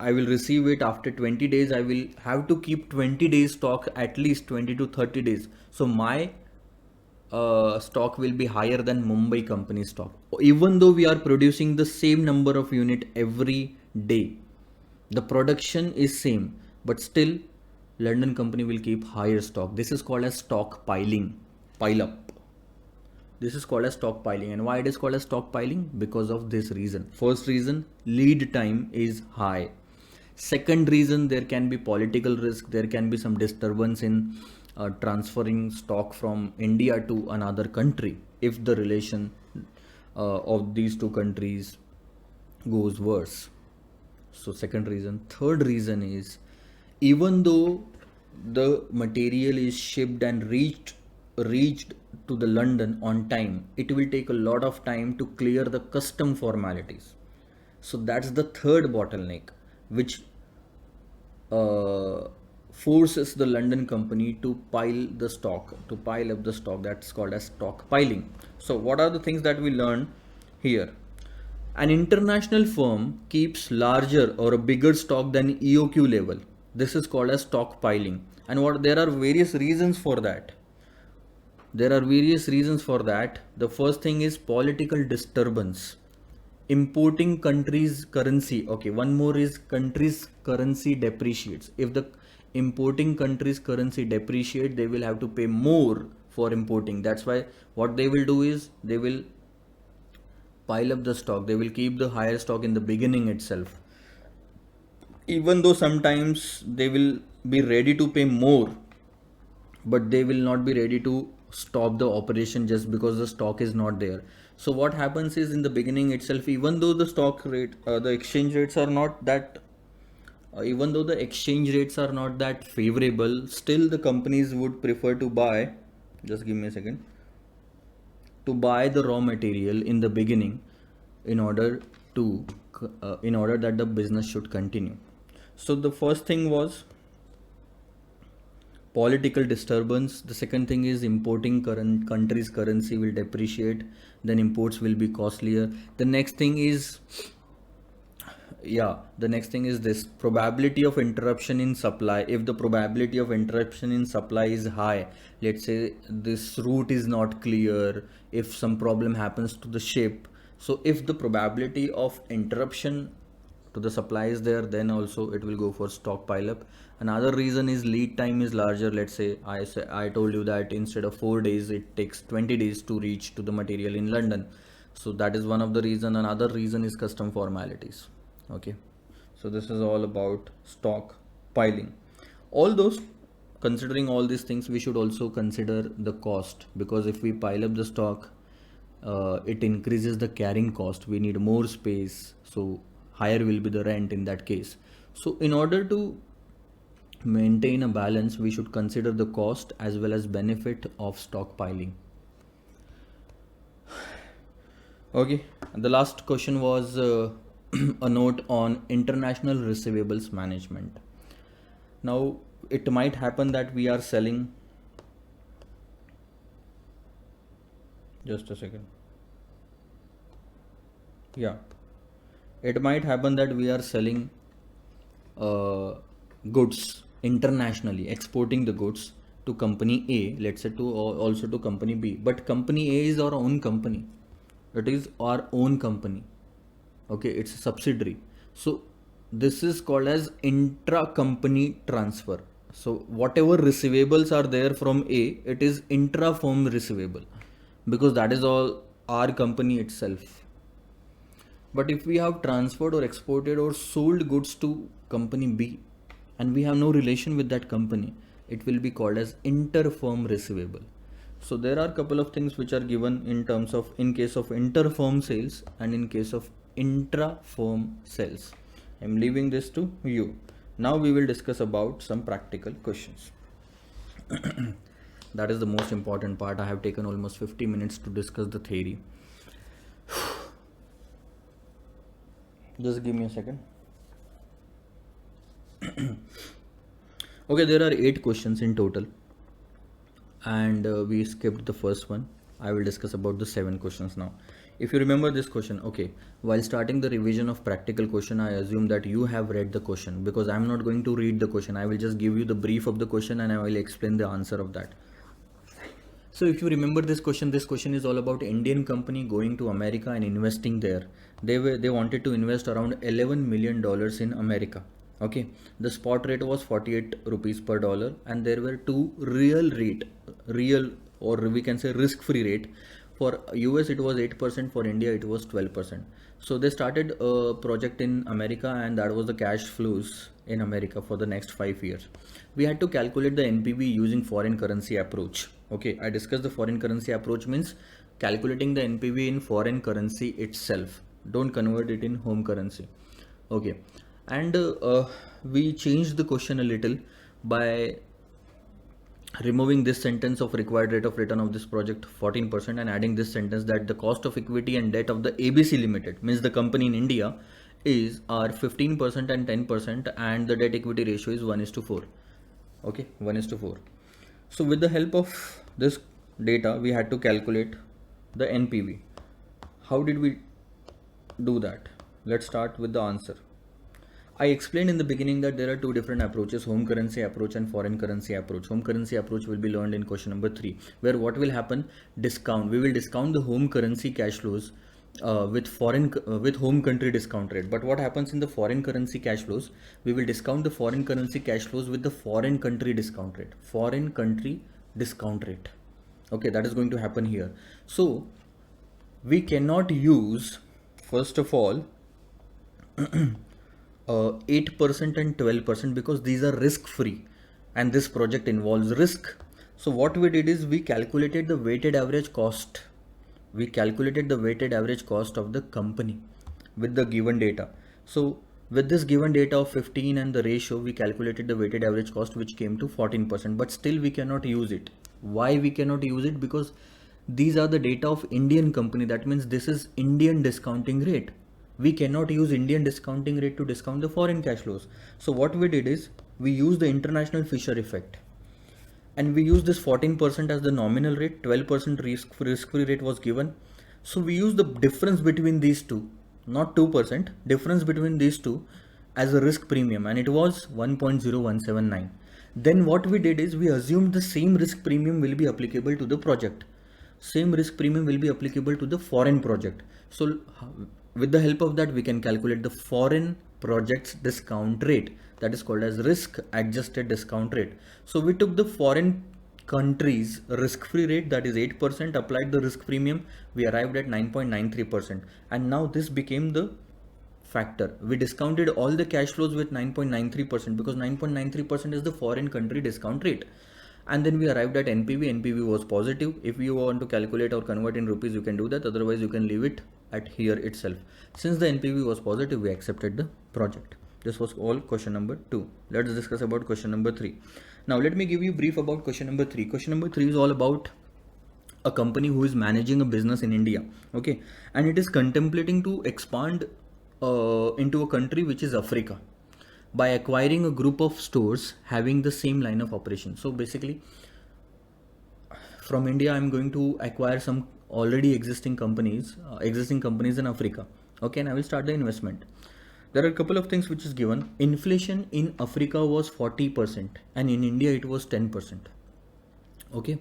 I will receive it after 20 days, I will have to keep 20 days stock, at least 20 to 30 days. So my stock will be higher than Mumbai company stock, even though we are producing the same number of unit every day. The production is same, but still London company will keep higher stock. This is called as stockpiling, pile up. This is called as stockpiling. And why it is called as stockpiling? Because of this reason. First reason, lead time is high. Second reason, there can be political risk. There can be some disturbance in transferring stock from India to another country if the relation of these two countries goes worse. So second reason. Third reason is, even though the material is shipped and reached to the London on time, it will take a lot of time to clear the custom formalities. So that's the third bottleneck, which forces the London company to pile the stock, to pile up the stock. That's called as stockpiling. So what are the things that we learn here? An international firm keeps larger or a bigger stock than EOQ level. This is called as stockpiling. And what there are various reasons for that. There are various reasons for that. The first thing is political disturbance. Importing country's currency. Okay, one more is country's currency depreciates. If the importing country's currency depreciate, they will have to pay more for importing. That's why what they will do is, they will pile up the stock. They will keep the higher stock in the beginning itself, even though sometimes they will be ready to pay more, but they will not be ready to stop the operation just because the stock is not there. So what happens is, in the beginning itself, even though the stock rate, the exchange rates are not that even though the exchange rates are not that favorable, still the companies would prefer to buy, just give me a second, to buy the raw material in the beginning in order to in order that the business should continue. So the first thing was political disturbance. The second thing is, importing current country's currency will depreciate, then imports will be costlier. The next thing is, the next thing is this probability of interruption in supply. If the probability of interruption in supply is high, let's say this route is not clear, if some problem happens to the ship, so if the probability of interruption to the supply is there, then also it will go for stockpile up. Another reason is lead time is larger. Let's say I told you that instead of 4 days, it takes 20 days to reach to the material in London. So that is one of the reason. Another reason is custom formalities. Okay, so this is all about stock piling. All those, considering all these things, we should also consider the cost, because if we pile up the stock, it increases the carrying cost. We need more space, so higher will be the rent in that case. So in order to maintain a balance, we should consider the cost as well as benefit of stockpiling. Okay, the last question was a note on international receivables management. Now, it might happen that we are selling, just a second. Yeah, it might happen that we are selling uh, goods internationally, exporting the goods to company A, let's say to also to company B. But company A is our own company. It is our own company. Okay, it's a subsidiary. So this is called as intra-company transfer. So whatever receivables are there from A, it is intra-firm receivable because that is all our company itself. But if we have transferred or exported or sold goods to company B and we have no relation with that company, it will be called as inter-firm receivable. So there are a couple of things which are given in terms of in case of inter-firm sales and in case of intra-firm sales. I'm leaving this to you. Now we will discuss about some practical questions. That is the most important part. I have taken almost 50 minutes to discuss the theory. Just give me a second. Okay, there are 8 questions in total, and we skipped the first one. I will discuss about the 7 questions now. If you remember this question, okay, while starting the revision of practical question, I assume that you have read the question because I'm not going to read the question. I will just give you the brief of the question and I will explain the answer of that. So if you remember this question is all about Indian company going to America and investing there. They wanted to invest around $11 million in America. Okay, the spot rate was 48 rupees per dollar, and there were two real or we can say risk-free rate. For US it was 8%, for India it was 12%. So they started a project in America, and that was the cash flows in America for the next 5 years. We had to calculate the NPV using foreign currency approach. Okay, I discussed the foreign currency approach means calculating the NPV in foreign currency itself. Don't convert it in home currency. Okay, and we changed the question a little by removing this sentence of required rate of return of this project 14% and adding this sentence that the cost of equity and debt of the ABC Limited, means the company in India, is are 15% and 10%, and the debt equity ratio is 1:4. Okay, 1:4. So with the help of this data, we had to calculate the NPV. How did we do that? Let's start with the answer. I explained in the beginning that there are two different approaches, home currency approach and foreign currency approach. Home currency approach will be learned in question number 3, where what will happen? We will discount the home currency cash flows with home country discount rate. But what happens in the foreign currency cash flows? We will discount the foreign currency cash flows with the foreign country discount rate. Foreign country discount rate. Okay, that is going to happen here. So we cannot use, first of all, 8% and 12% because these are risk free and this project involves risk. So what we did is we calculated the weighted average cost. We calculated the weighted average cost of the company with the given data. So with this given data of 15 and the ratio, we calculated the weighted average cost, which came to 14%, but still we cannot use it. Why we cannot use it? Because these are the data of Indian company. That means this is Indian discounting rate. We cannot use Indian discounting rate to discount the foreign cash flows. So what we did is we used the international Fisher effect, and we used this 14% as the nominal rate, 12% risk-free rate was given. So we used the difference between these two, not 2%, difference between these two as a risk premium, and it was 1.0179. Then what we did is we assumed the same risk premium will be applicable to the project. Same risk premium will be applicable to the foreign project. So with the help of that, we can calculate the foreign project's discount rate, that is called as risk adjusted discount rate. So we took the foreign country's risk-free rate, that is 8%, applied the risk premium, we arrived at 9.93%, and now this became the factor. We discounted all the cash flows with 9.93% because 9.93% is the foreign country discount rate. And then we arrived at NPV. NPV was positive. If you want to calculate or convert in rupees, you can do that. Otherwise, you can leave it at here itself. Since the NPV was positive, we accepted the project. This was all question number 2. Let's discuss about question number 3. Now, let me give you brief about question number 3. Question number 3 is all about a company who is managing a business in India, okay, and it is contemplating to expand into a country which is Africa by acquiring a group of stores having the same line of operation. So basically, from India, I'm going to acquire some already existing companies in Africa, okay, and I will start the investment. There are a couple of things which is given. Inflation in Africa was 40% and in India it was 10%. Okay,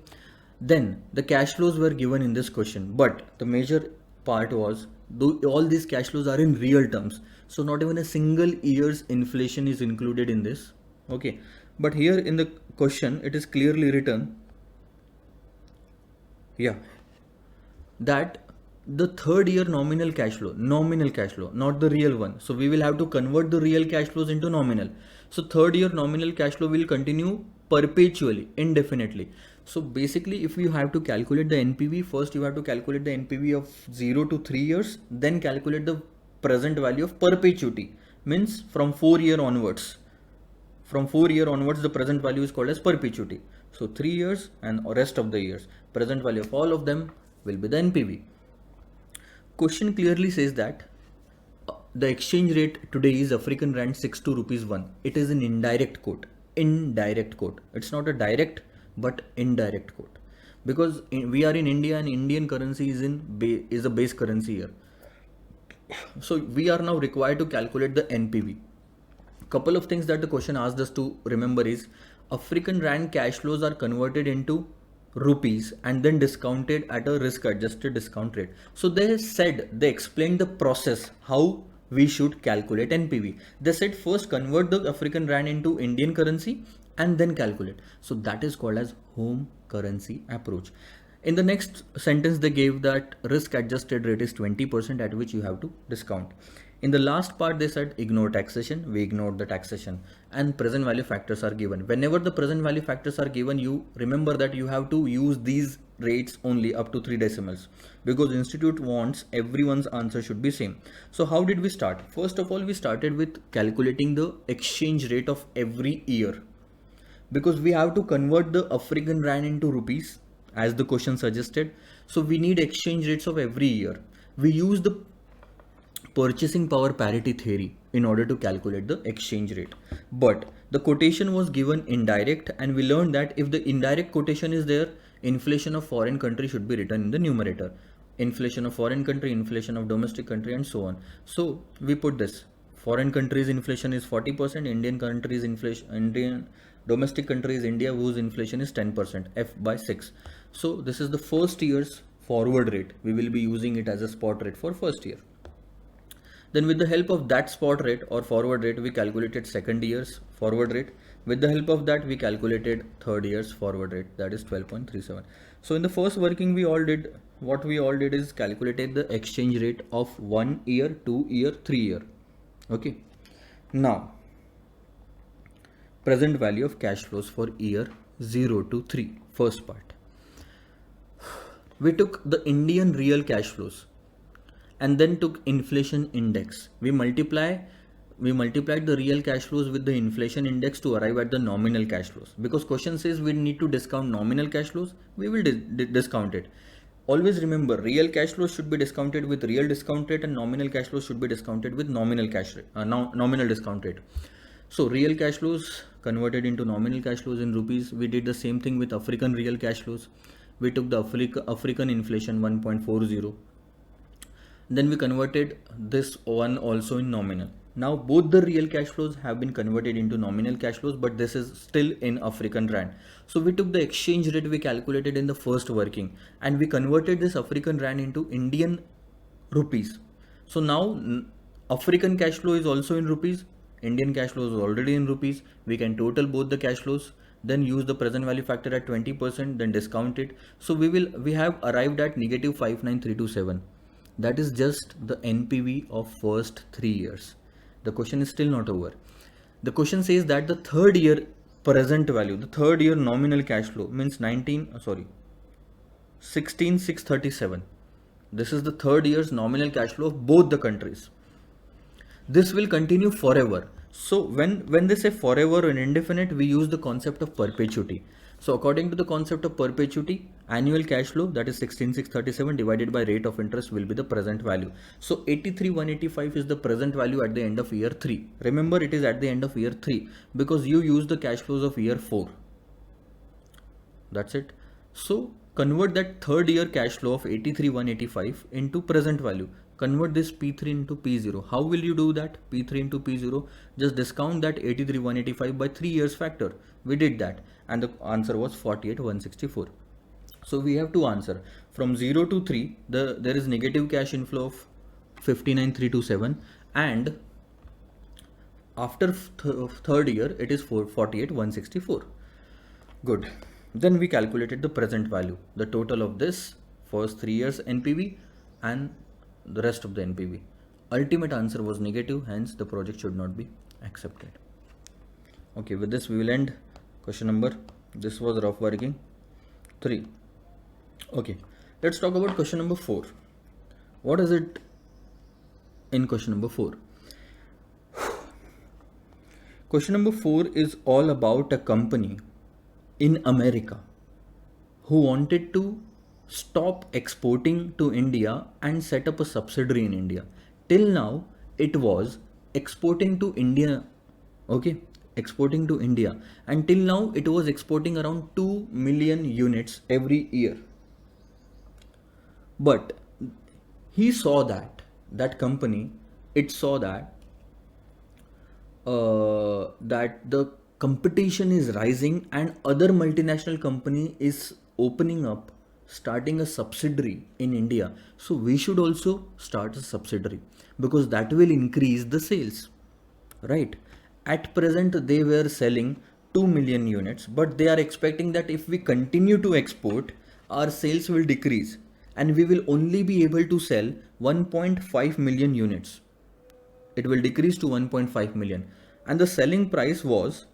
then the cash flows were given in this question, but the major part was, though all these cash flows are in real terms, so not even a single year's inflation is included in this. Okay, but here in the question it is clearly written, yeah, that the third year nominal cash flow, not the real one. So we will have to convert the real cash flows into nominal. So third year nominal cash flow will continue perpetually, indefinitely. So basically, if you have to calculate the NPV, first you have to calculate the NPV of 0 to 3 years, then calculate the present value of perpetuity, means from 4 year onwards. From 4 year onwards, the present value is called as perpetuity. So 3 years and rest of the years, present value of all of them will be the NPV. Question clearly says that the exchange rate today is African Rand 6 to rupees 1. It is an indirect quote. Indirect quote. It's not a direct but indirect quote. Because we are in India and Indian currency is a base currency here. So we are now required to calculate the NPV. Couple of things that the question asked us to remember is African Rand cash flows are converted into rupees and then discounted at a risk adjusted discount rate. So they explained the process how we should calculate NPV. They said first convert the African Rand into Indian currency and then calculate. So that is called as home currency approach. In the next sentence, they gave that risk adjusted rate is 20% at which you have to discount. In the last part, they said ignore taxation. We ignored the taxation and present value factors are given. Whenever the present value factors are given, you remember that you have to use these rates only up to 3 decimals because institute wants everyone's answer should be same. So how did we start? First of all, we started with calculating the exchange rate of every year because we have to convert the African Rand into rupees as the question suggested. So we need exchange rates of every year. We use the purchasing power parity theory in order to calculate the exchange rate. But the quotation was given indirect and we learned that if the indirect quotation is there, inflation of foreign country should be written in the numerator. Inflation of foreign country, inflation of domestic country and so on. So we put this. Foreign countries inflation is 40%, Indian countries inflation, domestic country is India whose inflation is 10%, F by 6. So this is the first year's forward rate. We will be using it as a spot rate for first year. Then with the help of that spot rate or forward rate, we calculated second year's forward rate. With the help of that, we calculated third year's forward rate, that is 12.37. So in the first working, what we all did is calculated the exchange rate of 1 year, 2 year, 3 year. Okay. Now, present value of cash flows for year 0 to 3, first part. We took the Indian real cash flows and then took inflation index. We multiplied the real cash flows with the inflation index to arrive at the nominal cash flows. Because question says we need to discount nominal cash flows, we will discount it. Always remember, real cash flows should be discounted with real discount rate and nominal cash flows should be discounted with nominal nominal discount rate. So real cash flows converted into nominal cash flows in rupees. We did the same thing with African real cash flows. We took the African inflation 1.40. Then we converted this one also in nominal. Now both the real cash flows have been converted into nominal cash flows, but this is still in African Rand. So we took the exchange rate we calculated in the first working and we converted this African Rand into Indian rupees. So now African cash flow is also in rupees. Indian cash flow is already in rupees. We can total both the cash flows, then use the present value factor at 20%, then discount it. So we have arrived at negative 59327. That is just the NPV of first 3 years. The question is still not over. The question says that the third year present value, the third year nominal cash flow means 16,637. This is the third year's nominal cash flow of both the countries. This will continue forever. So when they say forever and indefinite, we use the concept of perpetuity. So according to the concept of perpetuity, annual cash flow, that is 16,637 divided by rate of interest, will be the present value. So 83,185 is the present value at the end of year 3. Remember, it is at the end of year 3 because you use the cash flows of year 4. That's it. So convert that third year cash flow of 83,185 into present value. Convert this P3 into P0. How will you do that? P3 into P0. Just discount that 83,185 by 3 years factor. We did that and the answer was 48,164. So we have to answer from 0 to 3. There is negative cash inflow of 59,327 and after third year it is 48,164. Good. Then we calculated the present value, the total of this first 3 years NPV and the rest of the NPV. Ultimate answer was negative, hence the project should not be accepted. Okay, with this we will end question number, this was rough working 3. Okay, let's talk about question number 4. What is it in question number 4? Question number 4 is all about a company in America who wanted to stop exporting to India and set up a subsidiary in India. Till now it was exporting to India, okay, exporting to India, and till now it was exporting around 2 million units every year. But he saw that company, it saw that the competition is rising and other multinational company is opening up, starting a subsidiary in India. So we should also start a subsidiary because that will increase the sales, right? At present they were selling 2 million units, but they are expecting that if we continue to export, our sales will decrease and we will only be able to sell 1.5 million units. It will decrease to 1.5 million and the selling price is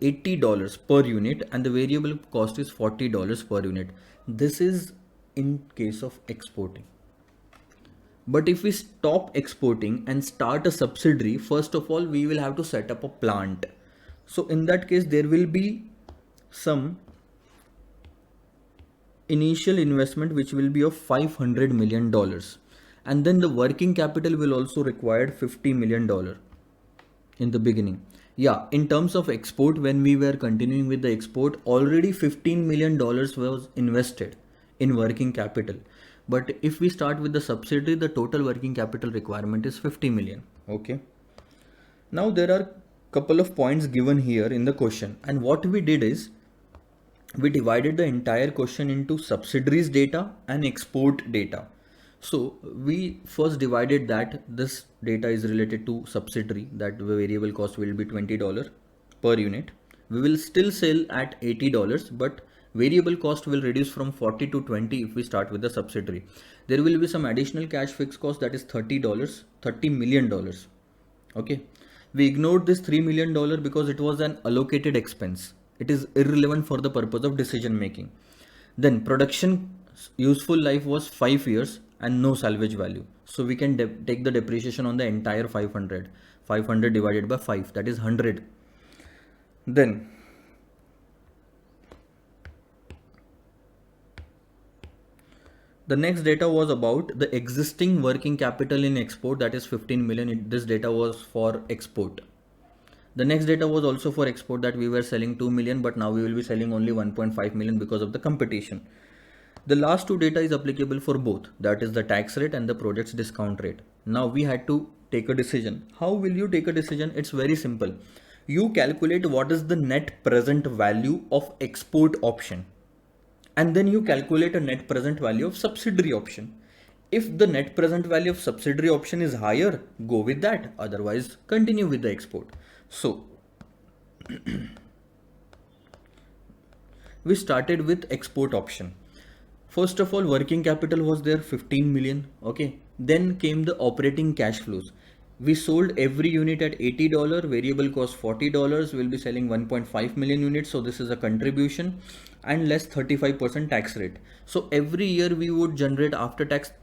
$80 per unit and the variable cost is $40 per unit. This is in case of exporting. But if we stop exporting and start a subsidiary, first of all we will have to set up a plant. So in that case there will be some initial investment which will be of $500 million. And then the working capital will also require $50 million in the beginning. Yeah, in terms of export, when we were continuing with the export, already $15 million was invested in working capital. But if we start with the subsidiary, the total working capital requirement is 50 million. Okay. Now there are couple of points given here in the question. And what we did is, we divided the entire question into subsidiaries data and export data. So we first divided that this data is related to subsidiary, that the variable cost will be $20 per unit. We will still sell at $80, but variable cost will reduce from 40 to 20 if we start with the subsidiary. There will be some additional cash fixed cost, that is $30 million. Okay. We ignored this $3 million because it was an allocated expense. It is irrelevant for the purpose of decision making. Then production useful life was 5 years and no salvage value. So we can take the depreciation on the entire 500. 500 divided by 5, that is 100. Then the next data was about the existing working capital in export, that is 15 million. This data was for export. The next data was also for export, that we were selling 2 million, but now we will be selling only 1.5 million because of the competition. The last two data is applicable for both, that is the tax rate and the project's discount rate. Now we had to take a decision. How will you take a decision? It's very simple. You calculate what is the net present value of export option, and then you calculate a net present value of subsidiary option. If the net present value of subsidiary option is higher, go with that. Otherwise, continue with the export. So we started with export option. First of all, working capital was there 15 million. Okay. Then came the operating cash flows. We sold every unit at $80, variable cost $40. We'll be selling 1.5 million units. So this is a contribution and less 35% tax rate. So every year we would generate after tax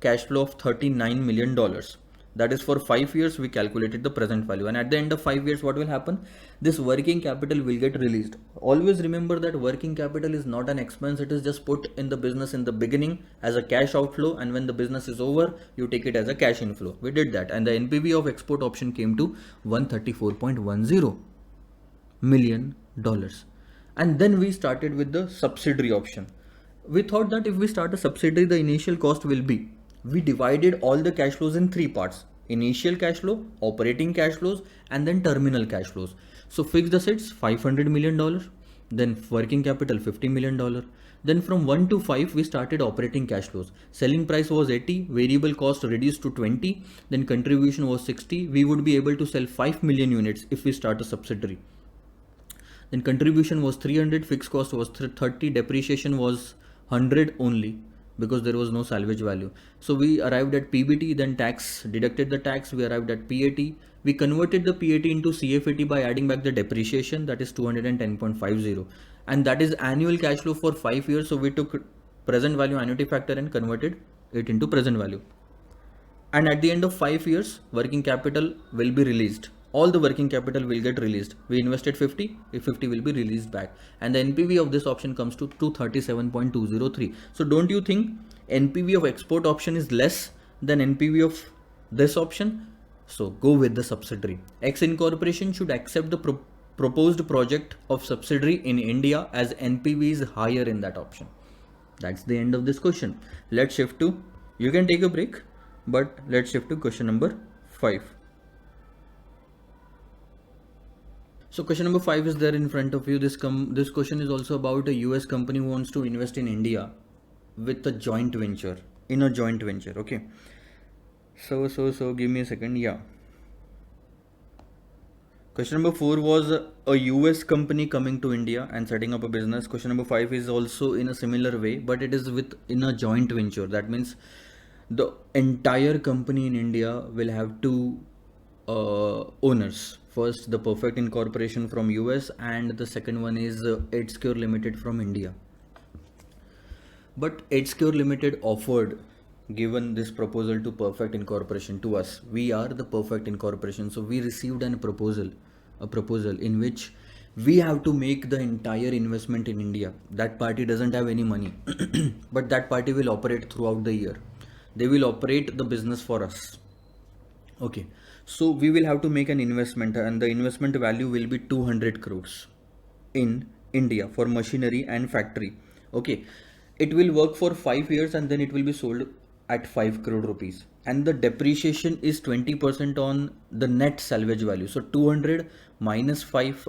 cash flow of $39 million. That is for 5 years we calculated the present value, and at the end of 5 years what will happen? This working capital will get released. Always remember that working capital is not an expense, it is just put in the business in the beginning as a cash outflow, and when the business is over you take it as a cash inflow. We did that, and the NPV of export option came to $134.10 million. And then we started with the subsidiary option. We thought that if we start a subsidiary, the initial cost will be, we divided all the cash flows in three parts: initial cash flow, operating cash flows, and then terminal cash flows. So fixed assets $500 million, then working capital $50 million. Then from 1 to 5 we started operating cash flows. Selling price was 80, variable cost reduced to 20, then contribution was 60. We would be able to sell 5 million units if we start a subsidiary. Then contribution was 300, fixed cost was 30, depreciation was 100 only because there was no salvage value. So we arrived at PBT, then tax, deducted the tax, we arrived at PAT. We converted the PAT into CFAT by adding back the depreciation, that is 210.50, and that is annual cash flow for 5 years. So we took present value annuity factor and converted it into present value. And at the end of 5 years, working capital will be released. All the working capital will get released. We invested 50, if 50 will be released back. And the NPV of this option comes to 237.203. So don't you think NPV of export option is less than NPV of this option? So go with the subsidiary. X Incorporation should accept the proposed project of subsidiary in India as NPV is higher in that option. That's the end of this question. Let's shift to, you can take a break, but let's shift to question number 5. So question number 5 is there in front of you. This question is also about a US company who wants to invest in India with a joint venture, in a joint venture. Okay. So give me a second. Yeah. Question number 4 was a US company coming to India and setting up a business. Question number 5 is also in a similar way, but it is in a joint venture. That means the entire company in India will have two owners. First, the Perfect Incorporation from US, and the second one is EdSecure Limited from India. But EdSecure Limited offered, given this proposal to Perfect Incorporation to us, we are the Perfect Incorporation, so we received a proposal in which we have to make the entire investment in India. That party doesn't have any money, but that party will operate throughout the year. They will operate the business for us. Okay, so we will have to make an investment, and the investment value will be 200 crores in India for machinery and factory. Okay, it will work for 5 years and then it will be sold at 5 crore rupees, and the depreciation is 20% on the net salvage value. So 200 minus 5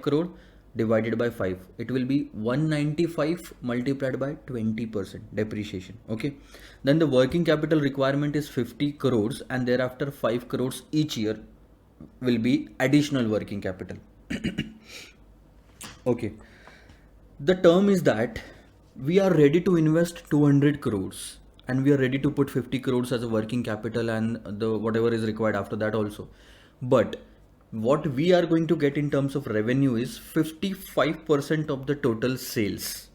crore divided by 5, it will be 195 multiplied by 20% depreciation. Okay, then the working capital requirement is 50 crores, and thereafter 5 crores each year will be additional working capital. Okay, the term is that we are ready to invest 200 crores and we are ready to put 50 crores as a working capital and the whatever is required after that also, but what we are going to get in terms of revenue is 55% of the total sales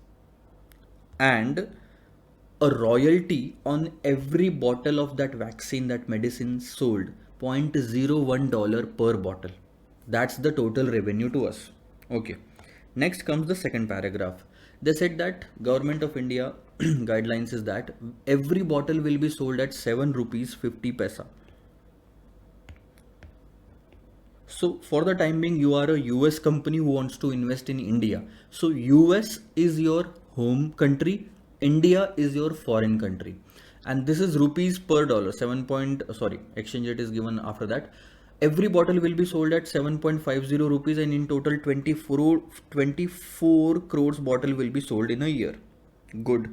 and a royalty on every bottle of that vaccine, that medicine sold, $0.01 per bottle. That's the total revenue to us. Okay, next comes the second paragraph. They said that Government of India guidelines is that every bottle will be sold at 7 rupees 50 paisa. So for the time being, you are a US company who wants to invest in India. So US is your home country, India is your foreign country, and this is rupees per dollar. Exchange rate is given after that. Every bottle will be sold at 7.50 rupees, and in total 24 crores bottle will be sold in a year. Good.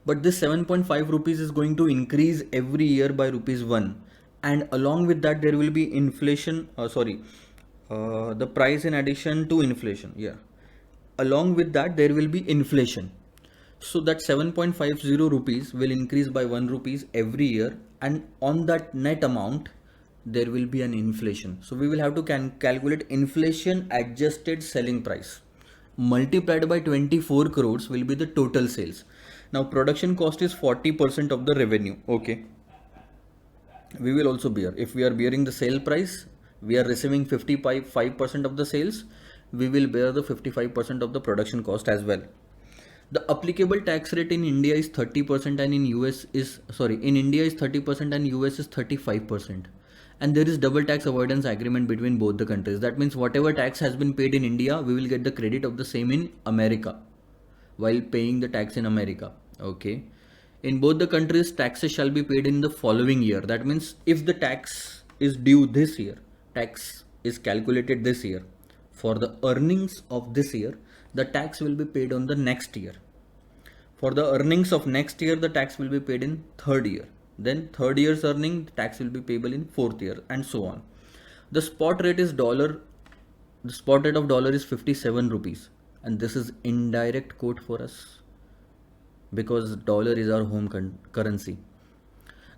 But this 7.5 rupees is going to increase every year by rupees 1. And along with that there will be inflation, the price in addition to inflation. Yeah. Along with that there will be inflation. So that 7.50 rupees will increase by 1 rupees every year, and on that net amount there will be an inflation. So we will have to calculate inflation adjusted selling price multiplied by 24 crores will be the total sales. Now production cost is 40% of the revenue. Okay. we will also bear. If we are bearing the sale price, we are receiving 55% of the sales, we will bear the 55% of the production cost as well. The applicable tax rate in India is 30% and in US is, in India is 30% and US is 35. And there is double tax avoidance agreement between both the countries. That means whatever tax has been paid in India, we will get the credit of the same in America while paying the tax in America. Okay. In both the countries, taxes shall be paid in the following year. That means if the tax is due this year, tax is calculated this year. For the earnings of this year, the tax will be paid on the next year. For the earnings of next year, the tax will be paid in third year. Then third year's earning, the tax will be payable in fourth year, and so on. The spot rate is dollar. The spot rate of dollar is 57 rupees, and this is indirect quote for us because dollar is our home currency.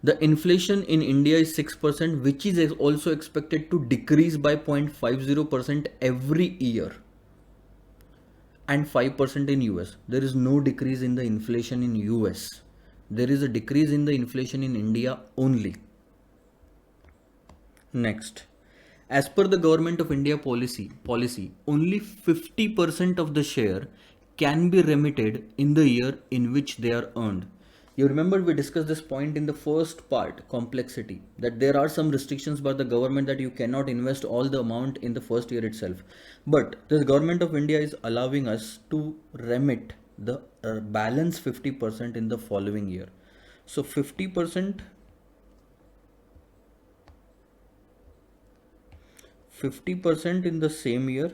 The inflation in India is 6%, which is also expected to decrease by 0.50% every year, and 5% in US. There is no decrease in the inflation in US. There is a decrease in the inflation in India only. Next, as per the Government of India policy, only 50% of the share can be remitted in the year in which they are earned. You remember we discussed this point in the first part, complexity, that there are some restrictions by the government that you cannot invest all the amount in the first year itself. But the Government of India is allowing us to remit the balance 50% in the following year. So 50% in the same year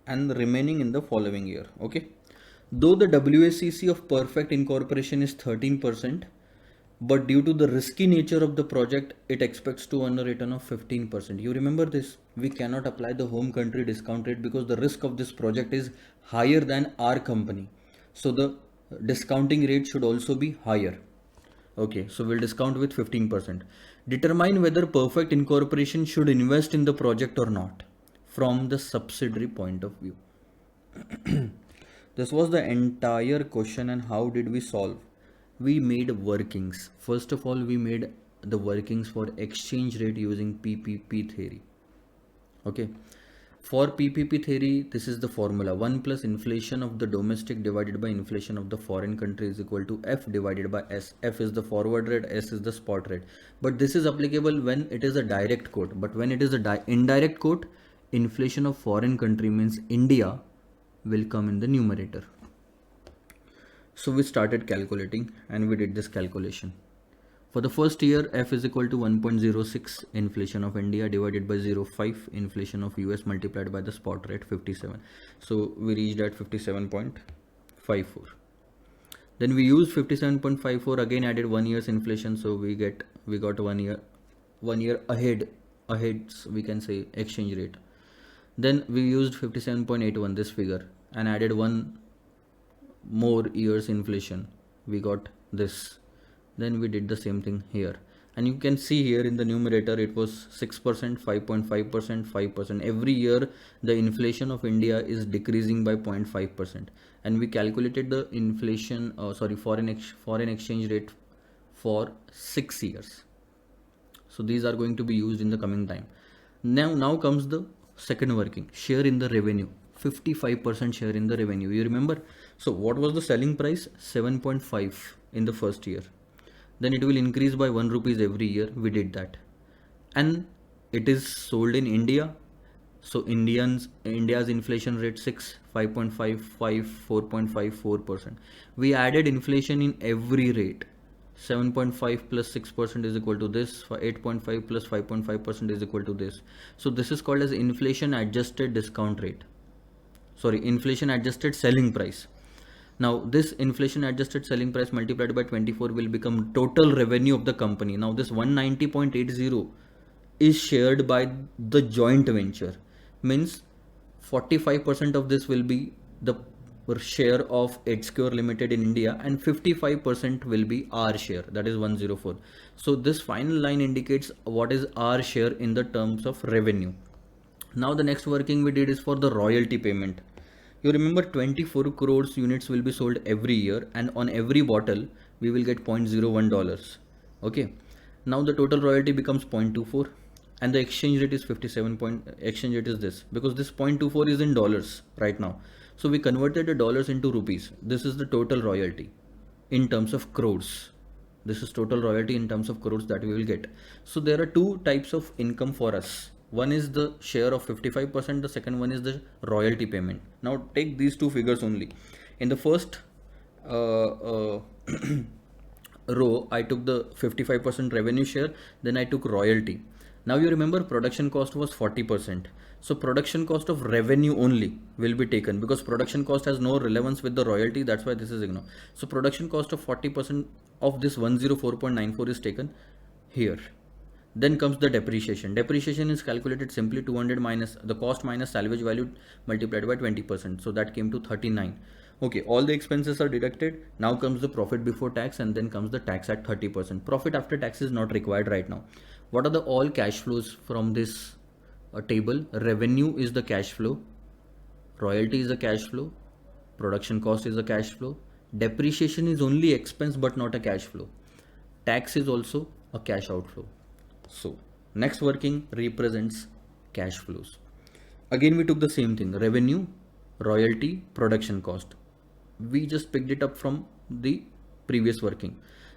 and the remaining in the following year. Okay. Though the WACC of perfect incorporation is 13%, but due to the risky nature of the project, it expects to earn a return of 15%. You remember this? We cannot apply the home country discount rate because the risk of this project is higher than our company. So the discounting rate should also be higher. Okay, so we'll discount with 15%. Determine whether perfect incorporation should invest in the project or not from the subsidiary point of view. This was the entire question. And how did we solve? We made workings. First of all, we made the workings for exchange rate using PPP theory. Okay. For PPP theory, this is the formula: 1 plus inflation of the domestic divided by inflation of the foreign country is equal to F divided by S. F is the forward rate, S is the spot rate. But this is applicable when it is a direct quote. But when it is a indirect quote, inflation of foreign country means India will come in the numerator. So we started calculating and we did this calculation. For the first year, F is equal to 1.06 inflation of India divided by 0.5 inflation of US multiplied by the spot rate 57. So we reached at 57.54. Then we used 57.54, again added 1 year's inflation. So we got 1 year ahead, we can say, exchange rate. Then we used 57.81, this figure, and added 1 more year's inflation. We got this. Then we did the same thing here. And you can see here in the numerator, it was 6%, 5.5%, 5%. Every year, the inflation of India is decreasing by 0.5%. And we calculated the inflation, foreign exchange rate for 6 years. So these are going to be used in the coming time. Now comes the second working, share in the revenue. 55% share in the revenue. You remember? So what was the selling price? 7.5 in the first year. Then it will increase by 1 rupees every year. We did that. And it is sold in India. So India's inflation rate 6, 5.55, 4.5, 4%. We added inflation in every rate. 7.5 plus 6% is equal to this. 8.5 plus 5.5% is equal to this. So this is called as inflation adjusted discount rate. Inflation adjusted selling price. Now this inflation adjusted selling price multiplied by 24 will become total revenue of the company. Now this 190.80 is shared by the joint venture. Means 45% of this will be the share of EdSecure Limited in India and 55% will be our share, that is 104. So this final line indicates what is our share in the terms of revenue. Now the next working we did is for the royalty payment. You remember 24 crores units will be sold every year, and on every bottle we will get $0.01. Okay, now the total royalty becomes 0.24 and the exchange rate is 57 point, exchange rate is this, because this 0.24 is in dollars right now. So we converted the dollars into rupees. This is the total royalty in terms of crores. This is total royalty in terms of crores that we will get. So there are two types of income for us. One is the share of 55%, the second one is the royalty payment. Now take these two figures only. In the first row, I took the 55% revenue share, then I took royalty. Now you remember production cost was 40%. So production cost of revenue only will be taken, because production cost has no relevance with the royalty. That's why this is ignored. So production cost of 40% of this 104.94 is taken here. Then comes the depreciation. Depreciation is calculated simply 200 minus the cost minus salvage value multiplied by 20%. So that came to 39. Okay, all the expenses are deducted. Now comes the profit before tax, and then comes the tax at 30%. Profit after tax is not required right now. What are the all cash flows from this table? Revenue is the cash flow. Royalty is a cash flow. Production cost is a cash flow. Depreciation is only expense but not a cash flow. Tax is also a cash outflow. So next working represents cash flows. Again we took the same thing, revenue, royalty, production cost. We just picked it up from the previous working.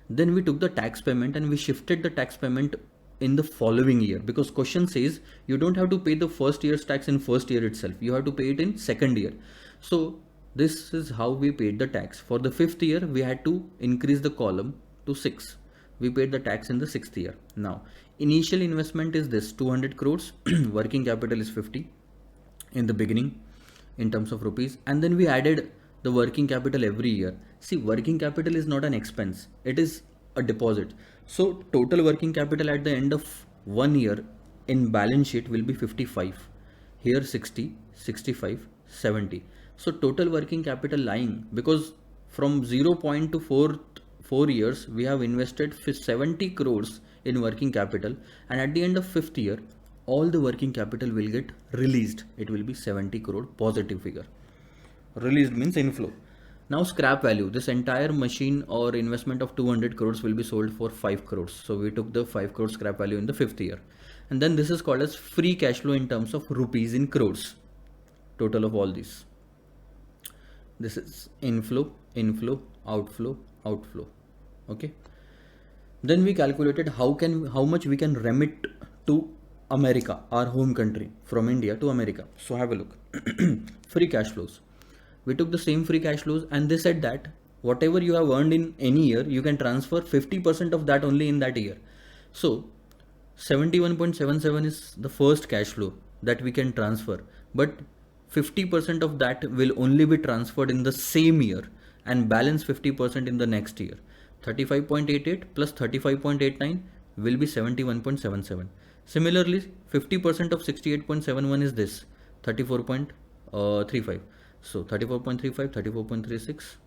Then we took the tax payment and we shifted the tax payment in the following year, because question says you don't have to pay the first year's tax in first year itself, you have to pay it in second year. So this is how we paid the tax. For the fifth year we had to increase the column to 6. We paid the tax in the sixth year. Now initial investment is this 200 crores, working capital is 50 in the beginning in terms of rupees, and then we added the working capital every year. See, working capital is not an expense, it is a deposit. So total working capital at the end of 1 year in balance sheet will be 55, here 60, 65, 70. So total working capital lying, because from 0 point to 4 years we have invested 70 crores in working capital, and at the end of 5th year all the working capital will get released. It will be 70 crore positive figure. Released means inflow. Now scrap value, this entire machine or investment of 200 crores will be sold for 5 crores. So we took the 5 crore scrap value in the 5th year. And then this is called as free cash flow in terms of rupees in crores. Total of all these. This is inflow, inflow, outflow, outflow. Okay. Then we calculated how much we can remit to America, our home country, from India to America. So have a look. Free cash flows. We took the same free cash flows and they said that whatever you have earned in any year, you can transfer 50% of that only in that year. So 71.77 is the first cash flow that we can transfer, but 50% of that will only be transferred in the same year and balance 50% in the next year. 35.88 plus 35.89 will be 71.77. Similarly, 50% of 68.71 is this 34.35. So 34.35, 34.36,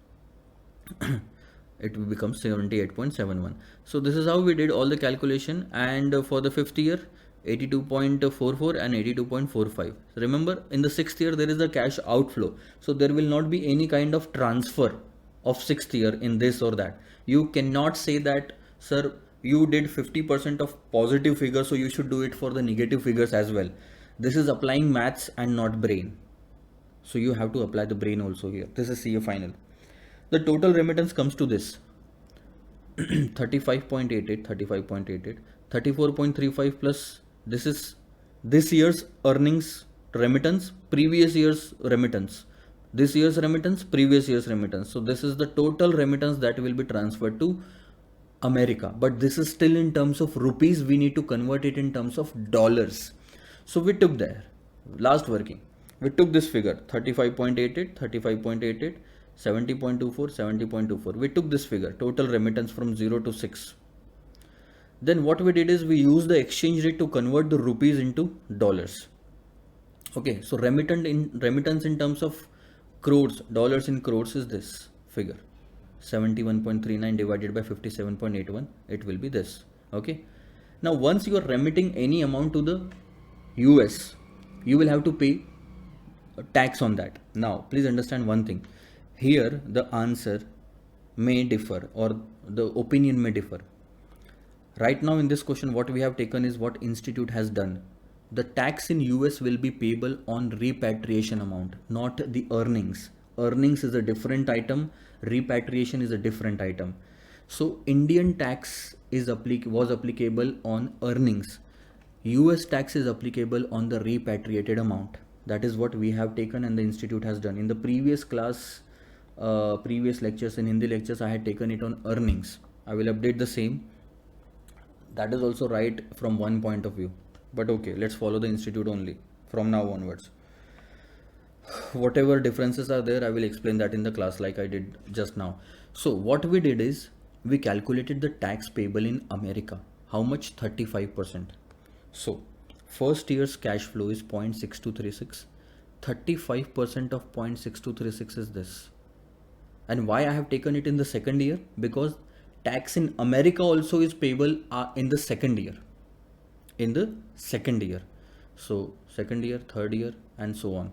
it becomes 78.71. So this is how we did all the calculation, and for the 5th year 82.44 and 82.45. Remember, in the 6th year there is a cash outflow, so there will not be any kind of transfer of 6th year in this or that. You cannot say that, sir, you did 50% of positive figures, so you should do it for the negative figures as well. This is applying maths and not brain. So you have to apply the brain also here. This is CA final. The total remittance comes to this 35.88, 35.88, 34.35 plus this is this year's earnings remittance, previous year's remittance, this year's remittance, previous year's remittance. So this is the total remittance that will be transferred to America, but this is still in terms of rupees. We need to convert it in terms of dollars. So we took there last working. We took this figure 35.88, 35.88, 70.24, 70.24. We took this figure, total remittance from 0 to 6. Then what we did is we used the exchange rate to convert the rupees into dollars. Okay, so remittance in terms of crores, dollars in crores is this figure 71.39 divided by 57.81. It will be this. Okay. Now once you are remitting any amount to the US, you will have to pay tax on that. Now please understand one thing here, the answer may differ, or the opinion may differ. Right now in this question, what we have taken is what institute has done. The tax in US will be payable on repatriation amount, not the earnings. Earnings is a different item, repatriation is a different item. So Indian tax is was applicable on earnings. US tax is applicable on the repatriated amount. That is what we have taken and the institute has done. In the previous class, previous lectures, in Hindi lectures, I had taken it on earnings. I will update the same. That is also right from one point of view, but okay, let's follow the institute only from now onwards. Whatever differences are there, I will explain that in the class like I did just now. So what we did is we calculated the tax payable in America. How much? 35%. So first year's cash flow is 0.6236. 35% of 0.6236 is this. And why I have taken it in the second year? Because tax in America also is payable in the second year. In the second year. So second year, third year, and so on.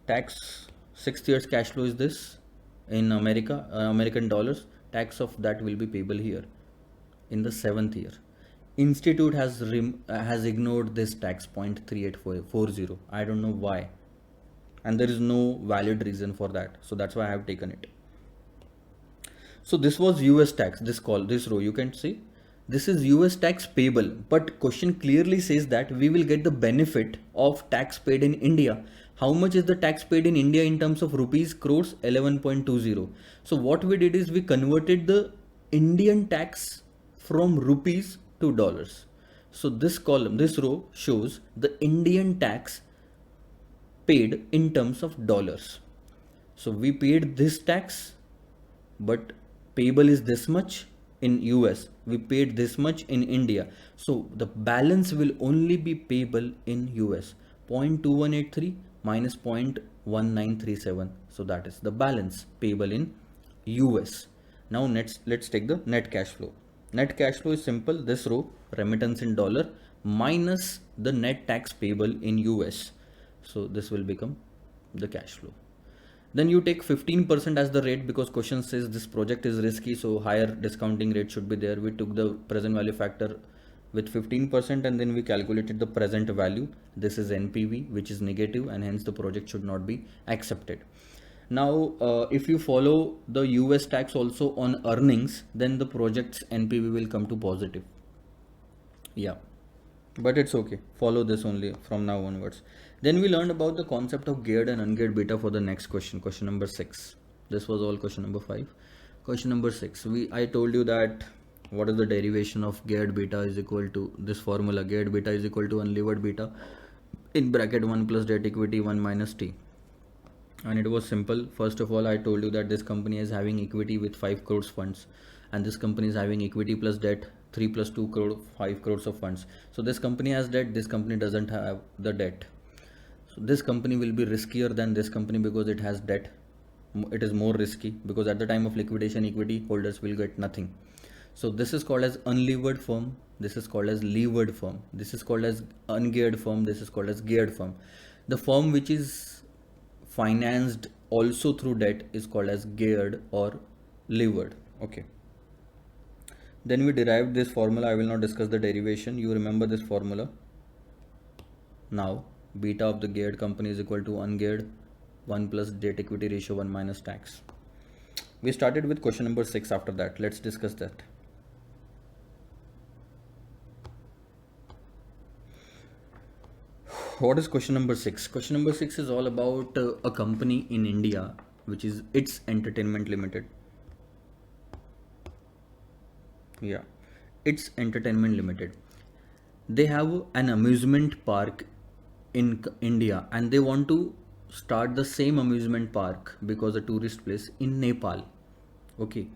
Tax, 6th year's cash flow is this in America, American dollars. Tax of that will be payable here in the 7th year. Institute has ignored this tax 0.3840. I don't know why, and there is no valid reason for that. So that's why I have taken it. So this was US tax, this row, you can see this is US tax payable, but question clearly says that we will get the benefit of tax paid in India. How much is the tax paid in India in terms of rupees? Crores, 11.20. So what we did is we converted the Indian tax from rupees to dollars. So this column, this row shows the Indian tax paid in terms of dollars. So we paid this tax, but payable is this much in US. We paid this much in India. So the balance will only be payable in US. 0.2183 minus 0.1937. So that is the balance payable in US. Now let's take the net cash flow. Net cash flow is simple. This row, remittance in dollar minus the net tax payable in US. So this will become the cash flow. Then you take 15% as the rate because question says this project is risky, so higher discounting rate should be there. We took the present value factor with 15% and then we calculated the present value. This is NPV, which is negative, and hence the project should not be accepted. Now, if you follow the US tax also on earnings, then the project's NPV will come to positive. Yeah, but it's okay. Follow this only from now onwards. Then we learned about the concept of geared and ungeared beta for the next question, question number 6. This was all question number 5. Question number 6. I told you that what is the derivation of geared beta is equal to this formula. Geared beta is equal to unlevered beta in bracket 1 plus debt equity 1 minus T. And it was simple. First of all, I told you that this company is having equity with 5 crores funds, and this company is having equity plus debt 3 plus 2 crore 5 crores of funds. So this company has debt, this company doesn't have the debt. So this company will be riskier than this company because it has debt. It is more risky because at the time of liquidation, equity holders will get nothing. So this is called as unlevered firm. This is called as levered firm. This is called as ungeared firm. This is called as geared firm. The firm which is financed also through debt is called as geared or levered. Okay. Then we derived this formula. I will not discuss the derivation. You remember this formula. Now, beta of the geared company is equal to ungeared 1 plus debt equity ratio 1 minus tax. We started with question number 6 after that. Let's discuss that. What is question number 6? Question number 6 is all about a company in India, which is It's Entertainment Limited. Yeah, It's Entertainment Limited. They have an amusement park in India and they want to start the same amusement park because a tourist place in Nepal. Okay,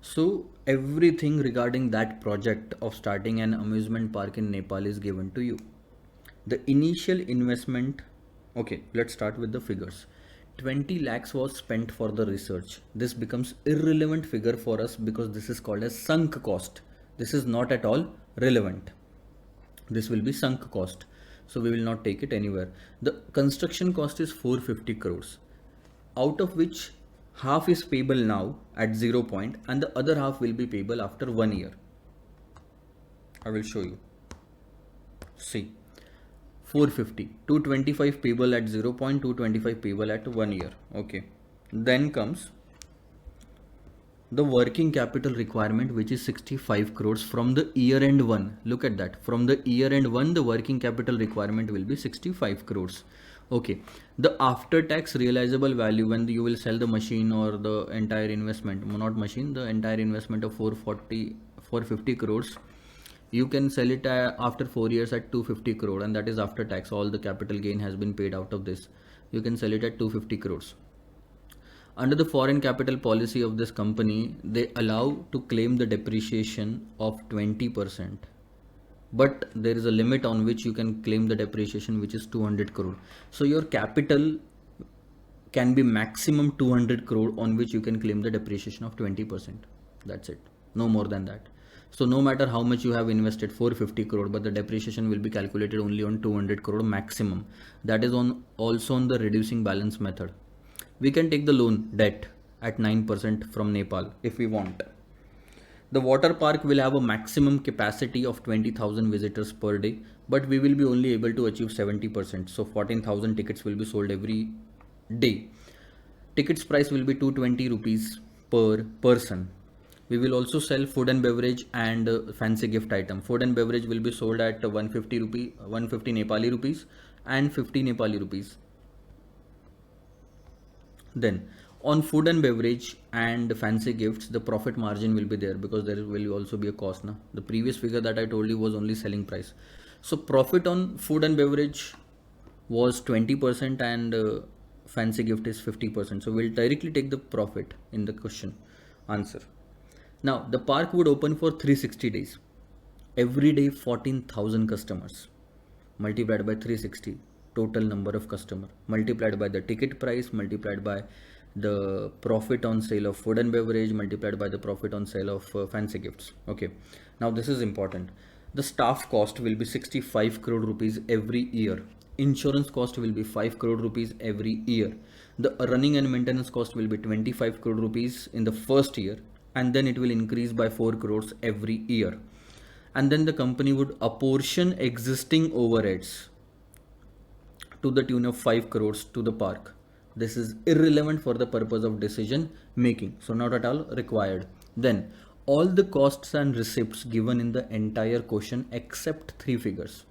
so everything regarding that project of starting an amusement park in Nepal is given to you. The initial investment, okay, let's start with the figures. 20 lakhs was spent for the research. This becomes irrelevant figure for us because this is called as sunk cost. This is not at all relevant. This will be sunk cost. So we will not take it anywhere. The construction cost is 450 crores, out of which half is payable now at 0 point and the other half will be payable after 1 year. I will show you. See, 450, 225 payable at 0 point, 225 payable at 1 year. Okay. Then comes the working capital requirement, which is 65 crores from the year end one. Look at that. From the year end one, the working capital requirement will be 65 crores. Okay. The after tax realizable value when you will sell the machine or the entire investment, not machine, the entire investment of 450 crores, you can sell it after 4 years at 250 crore, and that is after tax. All the capital gain has been paid out of this. You can sell it at 250 crores. Under the foreign capital policy of this company, they allow to claim the depreciation of 20%. But there is a limit on which you can claim the depreciation, which is 200 crore. So your capital can be maximum 200 crore on which you can claim the depreciation of 20%. That's it. No more than that. So no matter how much you have invested, 450 crore, but the depreciation will be calculated only on 200 crore maximum. That is also on the reducing balance method. We can take the loan debt at 9% from Nepal if we want. The water park will have a maximum capacity of 20,000 visitors per day, but we will be only able to achieve 70%. So 14,000 tickets will be sold every day. Tickets price will be 220 rupees per person. We will also sell food and beverage and fancy gift item. Food and beverage will be sold at 150 Nepali rupees and 50 Nepali rupees. Then on food and beverage and fancy gifts, the profit margin will be there because there will also be a cost. Now, the previous figure that I told you was only selling price. So profit on food and beverage was 20% and fancy gift is 50%. So we'll directly take the profit in the question answer. Now the park would open for 360 days. Every day 14,000 customers multiplied by 360, total number of customer multiplied by the ticket price, multiplied by the profit on sale of food and beverage, multiplied by the profit on sale of fancy gifts. Okay, now this is important. The staff cost will be 65 crore rupees every year. Insurance cost will be 5 crore rupees every year. The running and maintenance cost will be 25 crore rupees in the first year, and then it will increase by 4 crores every year. And then the company would apportion existing overheads to the tune of 5 crores to the park. This is irrelevant for the purpose of decision making, so not at all required. Then all the costs and receipts given in the entire question except 3 figures.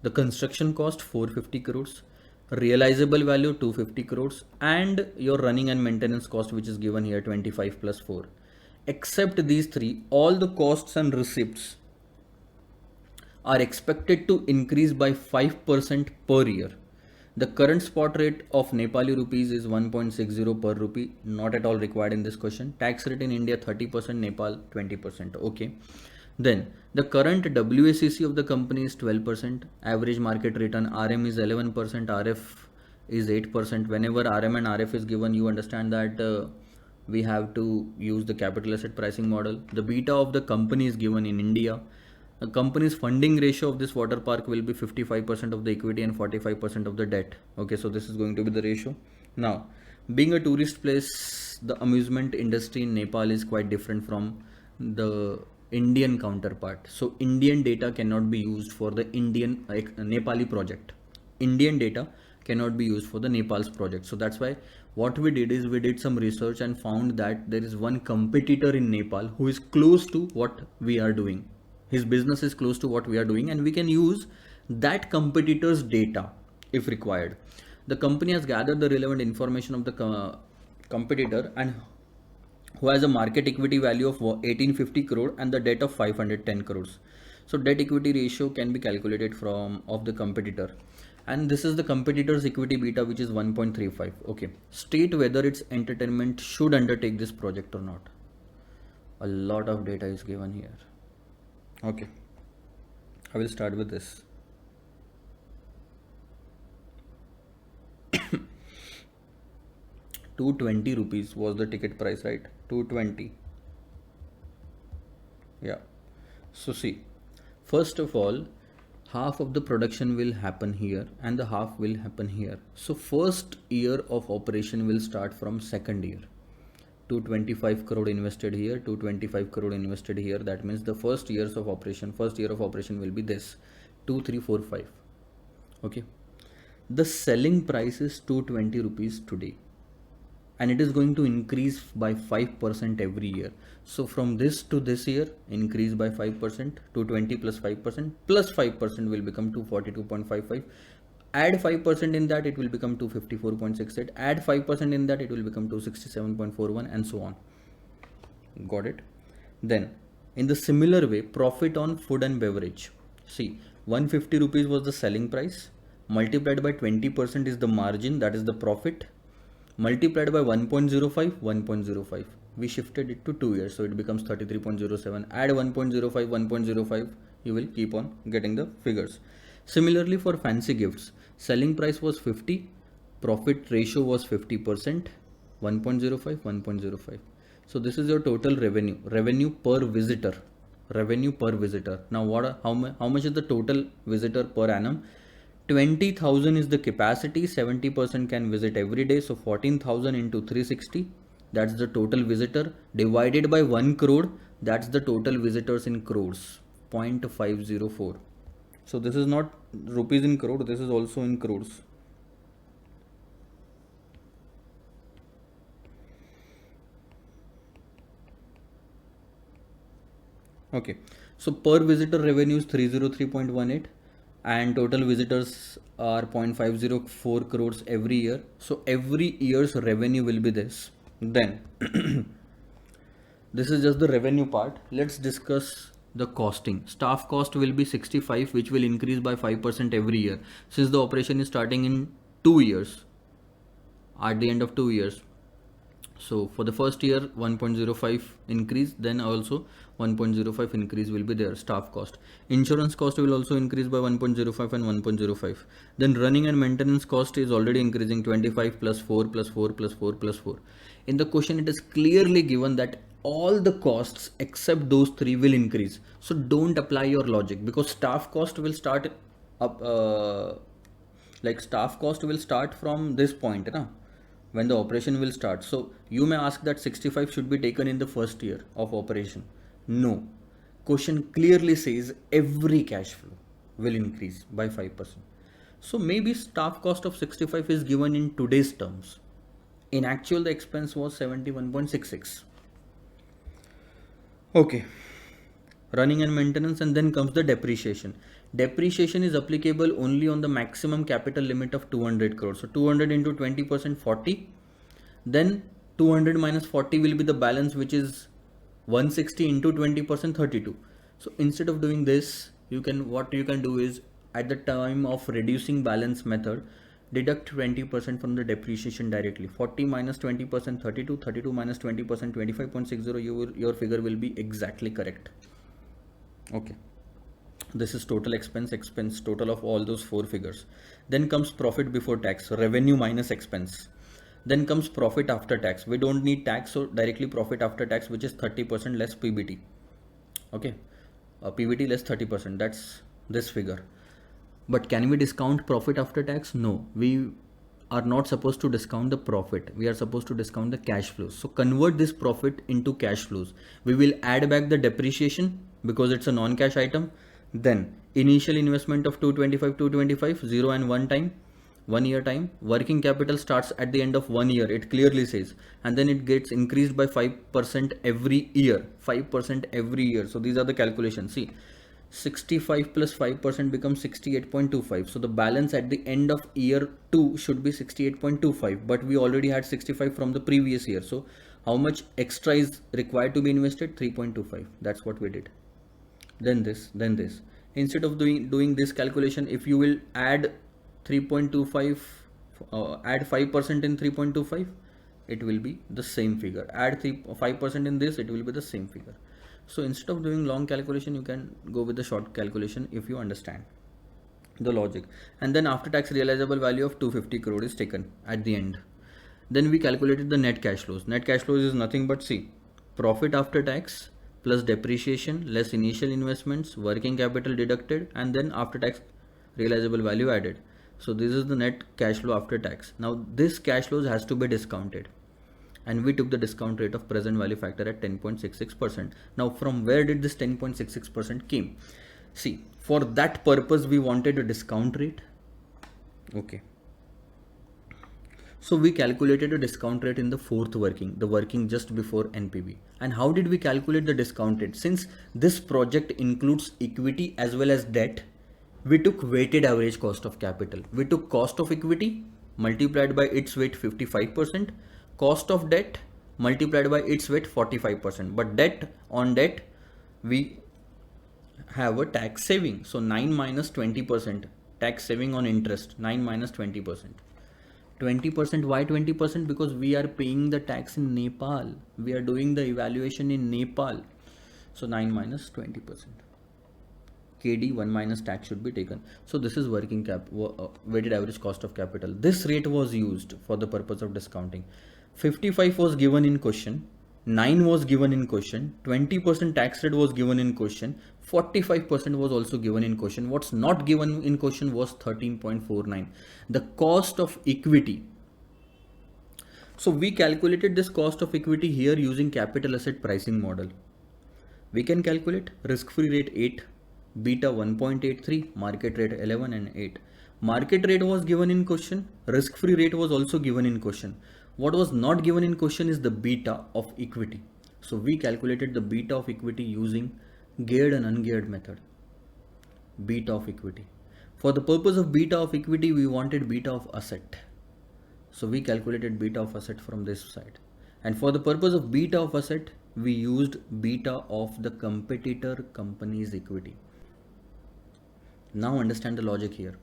The construction cost 450 crores, realizable value 250 crores, and your running and maintenance cost, which is given here 25 plus 4. Except these 3, all the costs and receipts are expected to increase by 5% per year. The current spot rate of Nepali rupees is 1.60 per rupee, not at all required in this question. Tax rate in India 30%, Nepal 20%. Okay. Then the current WACC of the company is 12%. Average market return RM is 11%, RF is 8%. Whenever RM and RF is given, you understand that we have to use the capital asset pricing model. The beta of the company is given in India. A company's funding ratio of this water park will be 55% of the equity and 45% of the debt. Okay, so this is going to be the ratio. Now, being a tourist place, the amusement industry in Nepal is quite different from the Indian counterpart. So Indian data cannot be used for the Nepali project. Indian data cannot be used for the Nepal's project. So that's why what we did is we did some research and found that there is one competitor in Nepal who is close to what we are doing. His business is close to what we are doing, and we can use that competitor's data if required. The company has gathered the relevant information of the competitor and who has a market equity value of 1850 crore and the debt of 510 crores. So debt equity ratio can be calculated from of the competitor, and this is the competitor's equity beta, which is 1.35. Okay, state whether its entertainment should undertake this project or not. A lot of data is given here. Okay, I will start with this. ₹220 was the ticket price, right? 220. Yeah. So see, first of all, half of the production will happen here and the half will happen here. So first year of operation will start from second year. 225 crore invested here, 225 crore invested here. That means the first year of operation will be this 2345. Okay, the selling price is 220 rupees today, and it is going to increase by 5% every year. So from this to this year, increase by 5%, 220 plus 5%, plus 5% will become 242.55. Add 5% in that, it will become 254.68. Add 5% in that, it will become 267.41, and so on. Got it? Then in the similar way, profit on food and beverage. See, 150 rupees was the selling price, multiplied by 20% is the margin, that is the profit, multiplied by 1.05. We shifted it to 2 years, so it becomes 33.07. Add 1.05, you will keep on getting the figures. Similarly for fancy gifts, selling price was 50, profit ratio was 50%, 1.05. So this is your total revenue per visitor. Now how much is the total visitor per annum? 20,000 is the capacity, 70% can visit every day, so 14,000 into 360, that's the total visitor, divided by 1 crore, that's the total visitors in crores, 0.504. So this is not rupees in crore, this is also in crores. Okay, so per visitor revenue is 303.18, and total visitors are 0.504 crores every year. So every year's revenue will be this. Then this is just the revenue part. Let's discuss the costing. Staff cost will be 65, which will increase by 5% every year, since the operation is starting in 2 years, at the end of 2 years. So for the first year 1.05 increase, then also 1.05 increase will be there. Staff cost, insurance cost will also increase by 1.05 and 1.05. Then running and maintenance cost is already increasing, 25 plus 4 plus 4 plus 4 plus 4. In the question it is clearly given that all the costs except those three will increase. So don't apply your logic, because staff cost will start up staff cost will start from this point, when the operation will start. So you may ask that 65 should be taken in the first year of operation. No, question clearly says every cash flow will increase by 5%. So maybe staff cost of 65 is given in today's terms. In actual, the expense was 71.66. Okay, running and maintenance, and then comes the depreciation. Depreciation is applicable only on the maximum capital limit of 200 crores. So 200 into 20%, 40. Then 200 minus 40 will be the balance, which is 160 into 20%, 32. So instead of doing this, what you can do is, at the time of reducing balance method, deduct 20% from the depreciation directly. 40 minus 20%, 32. 32 minus 20%, 25.60. Your figure will be exactly correct. Okay, this is total expense total of all those four figures. Then comes profit before tax, revenue minus expense. Then comes profit after tax. We don't need tax, so directly profit after tax, which is 30% less PBT. Okay, PBT less 30%, that's this figure. But can we discount profit after tax? No, we are not supposed to discount the profit. We are supposed to discount the cash flows. So convert this profit into cash flows. We will add back the depreciation because it's a non-cash item. Then initial investment of 225, 0 and 1 time, 1 year time. Working capital starts at the end of 1 year, it clearly says, and then it gets increased by 5% every year. 5% every year. So these are the calculations. See, 65 plus 5% becomes 68.25. So the balance at the end of year 2 should be 68.25, but we already had 65 from the previous year. So how much extra is required to be invested? 3.25. That's what we did. Then this. Instead of doing this calculation, if you will add 3.25, add 5% in 3.25, it will be the same figure. Add 5% in this, it will be the same figure. So instead of doing long calculation, you can go with the short calculation if you understand the logic. And then after tax realizable value of 250 crore is taken at the end. Then we calculated the net cash flows. Net cash flows is nothing but, see, profit after tax plus depreciation less initial investments, working capital deducted, and then after tax realizable value added. So this is the net cash flow after tax. Now this cash flows has to be discounted, and we took the discount rate of present value factor at 10.66%. Now from where did this 10.66% came? See, for that purpose we wanted a discount rate. Okay, so we calculated a discount rate in the fourth working, the working just before NPV. And how did we calculate the discount rate? Since this project includes equity as well as debt, we took weighted average cost of capital. We took cost of equity multiplied by its weight 55%, cost of debt multiplied by its weight 45%. But debt on debt, we have a tax saving. So 9 minus 20%, tax saving on interest, 9 minus 20%. 20%, why 20%? Because we are paying the tax in Nepal. We are doing the evaluation in Nepal. So 9 minus 20%. KD 1 minus tax should be taken. So this is working cap, weighted average cost of capital. This rate was used for the purpose of discounting. 55 was given in question. 9 was given in question, 20% tax rate was given in question, 45% was also given in question. What's not given in question was 13.49, the cost of equity. So we calculated this cost of equity here using capital asset pricing model. We can calculate risk-free rate 8, beta 1.83, market rate 11 and 8. Market rate was given in question, risk-free rate was also given in question. What was not given in question is the beta of equity. So we calculated the beta of equity using geared and ungeared method. Beta of equity. For the purpose of beta of equity, we wanted beta of asset. So we calculated beta of asset from this side. And for the purpose of beta of asset, we used beta of the competitor company's equity. Now understand the logic here.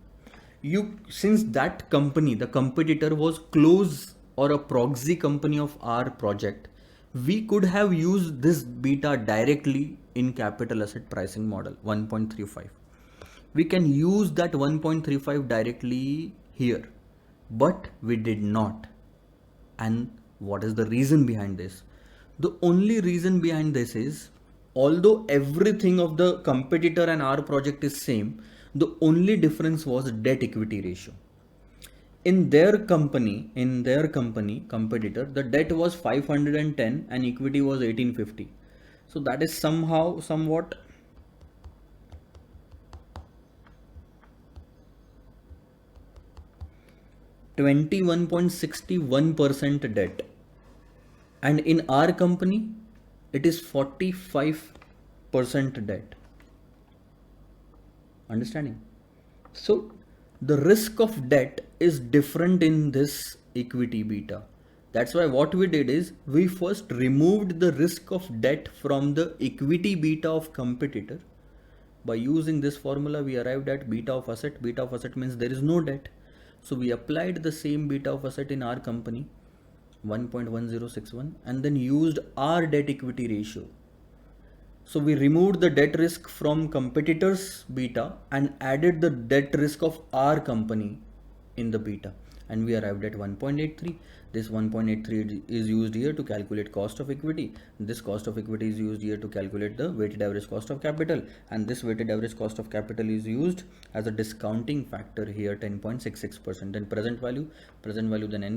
Since that company, the competitor, was close or a proxy company of our project, we could have used this beta directly in capital asset pricing model 1.35. We can use that 1.35 directly here, but we did not. And what is the reason behind this? The only reason behind this is, although everything of the competitor and our project is same, the only difference was debt equity ratio. In their company, competitor, the debt was 510 and equity was 1850. So that is somewhat (21.61%) debt, and in our company it is 45% debt. Understanding? So the risk of debt is different in this equity beta. That's why what we did is we first removed the risk of debt from the equity beta of competitor. By using this formula, we arrived at beta of asset. Beta of asset means there is no debt. So we applied the same beta of asset in our company, 1.1061, and then used our debt equity ratio. So we removed the debt risk from competitors' beta and added the debt risk of our company in the beta, and we arrived at 1.83. This 1.83 is used here to calculate cost of equity. This cost of equity is used here to calculate the weighted average cost of capital, and this weighted average cost of capital is used as a discounting factor here, 10.66%. Then present value then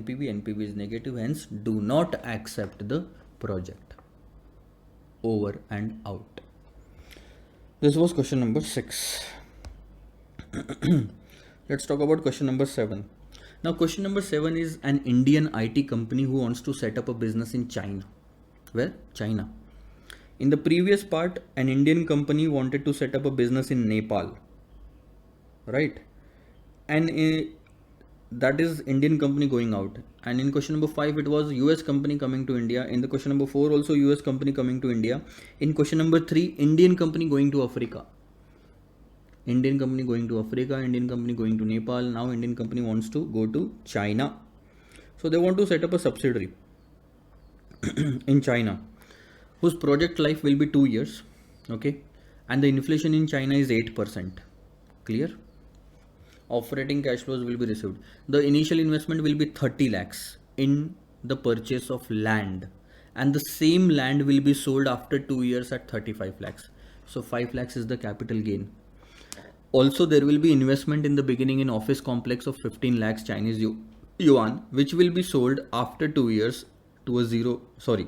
NPV is negative, hence do not accept the project. Over and out. This was question number 6. Let's talk about question number 7. Now question number 7 is an Indian IT company who wants to set up a business in China. Where? China. In the previous part, an Indian company wanted to set up a business in Nepal, right? And that is Indian company going out. And in question number 5, it was US company coming to India. In the question number 4, also US company coming to India. In question number 3, Indian company going to Africa. Indian company going to Africa, Indian company going to Nepal. Now Indian company wants to go to China. So they want to set up a subsidiary in China, whose project life will be 2 years. Okay. And the inflation in China is 8%. Clear? Operating cash flows will be received. The initial investment will be 30 lakhs in the purchase of land, and the same land will be sold after 2 years at 35 lakhs. So 5 lakhs is the capital gain. Also, there will be investment in the beginning in office complex of 15 lakhs Chinese yuan, which will be sold after 2 years to a zero, sorry,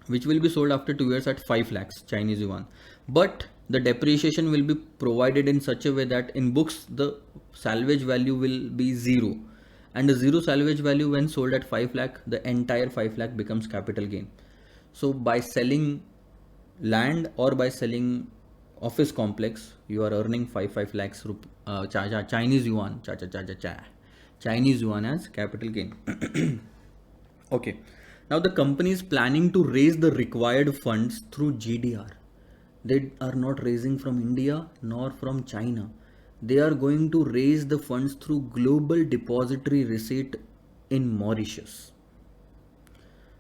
which will be sold after 2 years at 5 lakhs Chinese yuan. But the depreciation will be provided in such a way that in books the salvage value will be zero, and a zero salvage value when sold at 5 lakh, the entire 5 lakh becomes capital gain. So by selling land or by selling office complex, you are earning 5 lakhs Chinese yuan, Chinese yuan as capital gain. Okay, now the company is planning to raise the required funds through GDR. They are not raising from India nor from China. They are going to raise the funds through Global Depository Receipt in Mauritius.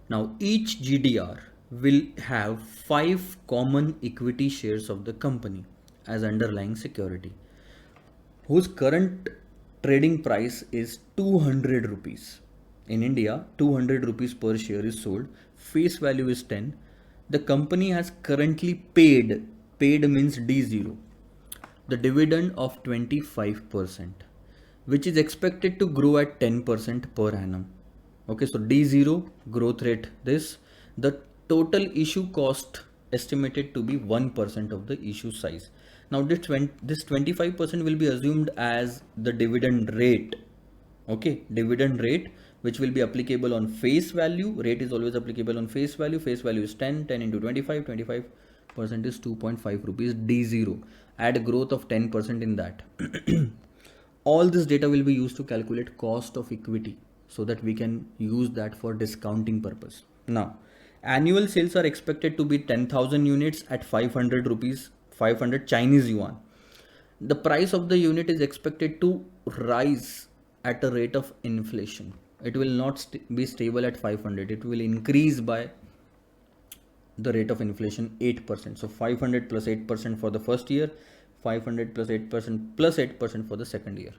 Now each GDR will have 5 common equity shares of the company as underlying security, whose current trading price is 200 rupees. In India, 200 rupees per share is sold, face value is 10. The company has currently paid means D0, the dividend of 25%, which is expected to grow at 10% per annum. Okay, so D0 growth rate, this, the total issue cost estimated to be 1% of the issue size. Now this 25% will be assumed as the dividend rate. Okay, dividend rate, which will be applicable on face value. Rate is always applicable on face value. Face value is 10 into 25, 25% is 2.5 rupees D0. Add growth of 10% in that. All this data will be used to calculate cost of equity, so that we can use that for discounting purpose. Now, annual sales are expected to be 10,000 units at 500 rupees, 500 Chinese yuan. The price of the unit is expected to rise at a rate of inflation. It will not be stable at 500. It will increase by the rate of inflation 8%. So 500 plus 8% for the first year, 500 plus 8% plus 8% for the second year.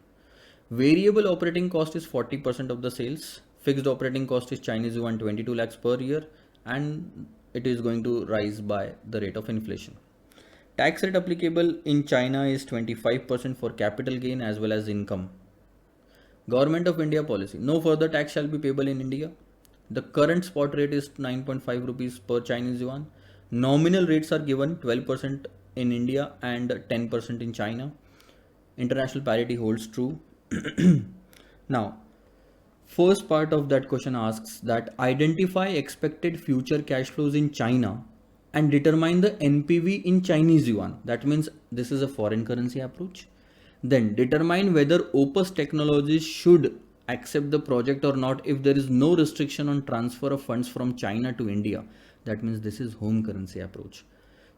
Variable operating cost is 40% of the sales. Fixed operating cost is Chinese yuan 22 lakhs per year, and it is going to rise by the rate of inflation. Tax rate applicable in China is 25% for capital gain as well as income. Government of India policy: no further tax shall be payable in India. The current spot rate is 9.5 rupees per Chinese yuan. Nominal rates are given 12% in India and 10% in China. International parity holds true. Now, first part of that question asks that identify expected future cash flows in China and determine the NPV in Chinese yuan. That means this is a foreign currency approach. Then determine whether Opus Technologies should accept the project or not if there is no restriction on transfer of funds from China to India. That means this is home currency approach.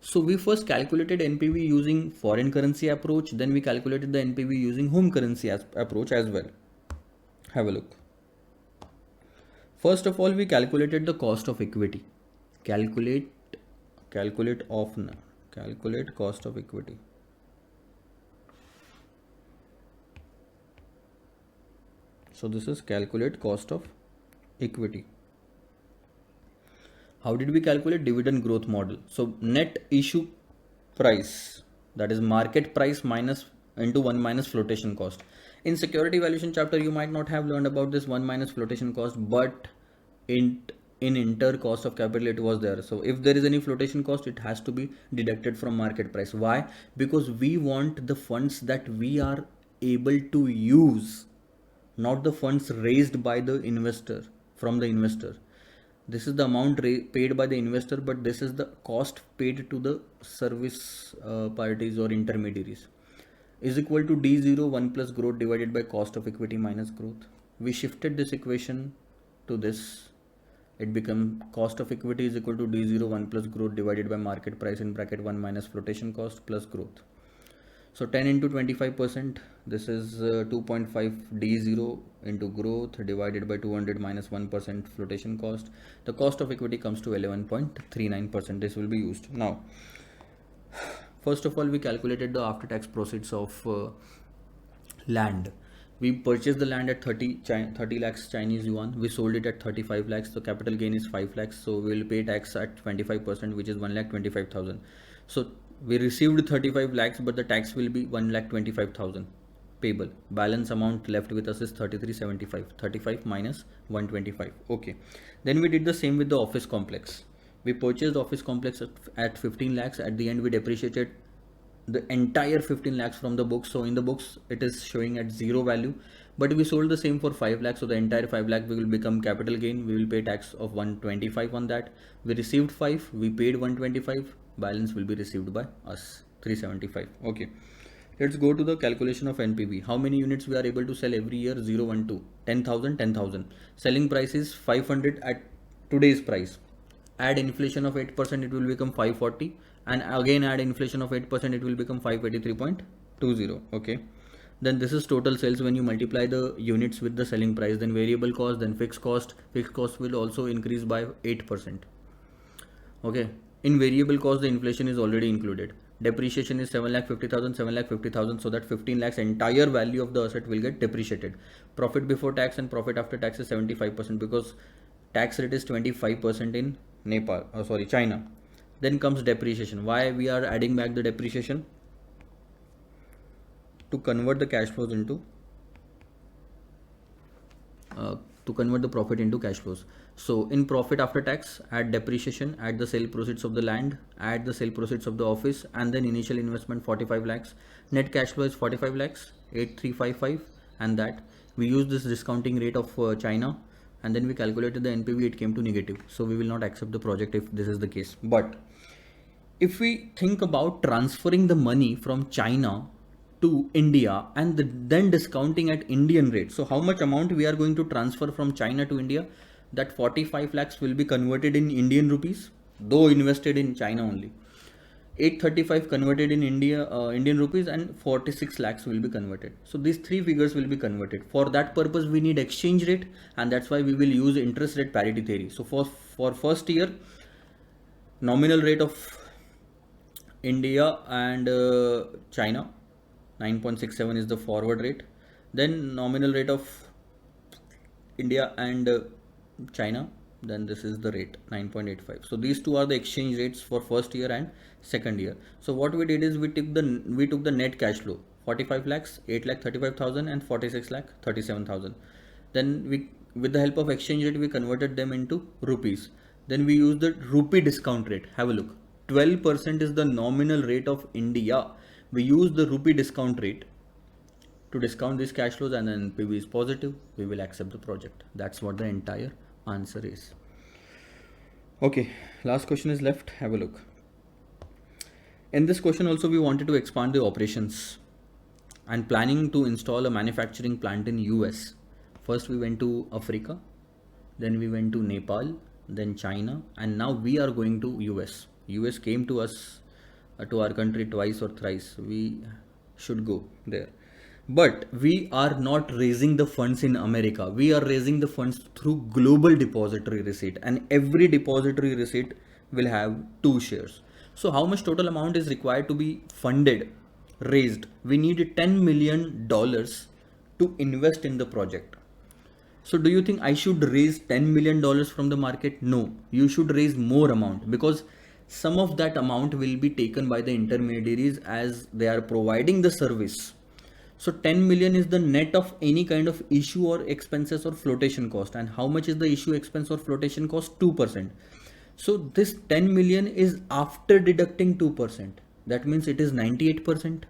So we first calculated NPV using foreign currency approach, then we calculated the NPV using home currency approach as well. Have a look. First of all, we calculated the cost of equity. Calculate cost of equity. So this is calculate cost of equity. How did we calculate? Dividend growth model. So net issue price, that is market price minus into 1 minus flotation cost. In security valuation chapter, you might not have learned about this 1 minus flotation cost, but in inter cost of capital it was there. So if there is any flotation cost, it has to be deducted from market price. Why? Because we want the funds that we are able to use, not the funds raised by the investor, from the investor. This is the amount paid by the investor, but this is the cost paid to the service parties or intermediaries, is equal to D0 1 plus growth divided by cost of equity minus growth. We shifted this equation to this. It become cost of equity is equal to D0 1 plus growth divided by market price in bracket 1 minus flotation cost plus growth. So 10 into 25%, this is 2.5 D0 into growth divided by 200 minus 1% flotation cost. The cost of equity comes to 11.39%. This will be used. Now, first of all, we calculated the after tax proceeds of land. We purchased the land at 30 lakhs Chinese yuan. We sold it at 35 lakhs. So capital gain is 5 lakhs. So we will pay tax at 25%, which is 1,25,000. So we received 35 lakhs, but the tax will be 1,25,000 payable. Balance amount left with us is 3375. 35 minus 125. Okay. Then we did the same with the office complex. We purchased office complex at 15 lakhs. At the end, we depreciated the entire 15 lakhs from the books. So in the books it is showing at zero value, but we sold the same for 5 lakhs. So the entire 5 lakh will become capital gain. We will pay tax of 125 on that. We received 5, we paid 125, balance will be received by us 375. Okay, let's go to the calculation of NPV. How many units we are able to sell every year? 0, 1, 2, 10,000, 10,000. Selling price is 500 at today's price. Add inflation of 8%, it will become 540, and again add inflation of 8%, it will become 583.20. Okay, then this is total sales. When you multiply the units with the selling price, then variable cost, then fixed cost will also increase by 8%. Okay, in variable cost the inflation is already included. Depreciation is 7,50,000, so that 15 lakhs entire value of the asset will get depreciated. Profit before tax and profit after tax is 75%, because tax rate is 25% in China. Then comes depreciation. Why we are adding back the depreciation? To convert the cash flows into to convert the profit into cash flows. So in profit after tax, add depreciation, add the sale proceeds of the land, add the sale proceeds of the office, and then initial investment 45 lakhs. Net cash flow is 45 lakhs, 8355, and that we use this discounting rate of China, and then we calculated the NPV, it came to negative. So we will not accept the project if this is the case. But if we think about transferring the money from China to India and then discounting at Indian rate, so how much amount we are going to transfer from China to India? That 45 lakhs will be converted in Indian rupees, though invested in China only. 835 converted in Indian rupees, and 46 lakhs will be converted. So these three figures will be converted. For that purpose we need exchange rate, and that's why we will use interest rate parity theory. So for first year, nominal rate of India and China 9.67 is the forward rate. Then nominal rate of India and China, then this is the rate 9.85. So these two are the exchange rates for first year and second year. So what we did is we took the net cash flow, 45 lakhs, 8 lakh 35,000 and 46 lakh 37,000. Then we, with the help of exchange rate, we converted them into rupees. Then we use the rupee discount rate. Have a look. 12% is the nominal rate of India. We use the rupee discount rate to discount these cash flows, and then NPV is positive. We will accept the project. That's what the entire answer is. Okay, last question is left. Have a look. In this question also we wanted to expand the operations and planning to install a manufacturing plant in US. First we went to Africa, then we went to Nepal, then China, and now we are going to US. US came to us, to our country twice or thrice. We should go there. But we are not raising the funds in America. We are raising the funds through global depository receipt, and every depository receipt will have 2 shares. So how much total amount is required to be funded, raised? We need $10 million to invest in the project. So do you think I should raise $10 million from the market? No, you should raise more amount, because some of that amount will be taken by the intermediaries as they are providing the service. So 10 million is the net of any kind of issue or expenses or flotation cost. And how much is the issue, expense or flotation cost? 2%. So this 10 million is after deducting 2%. That means it is 98%.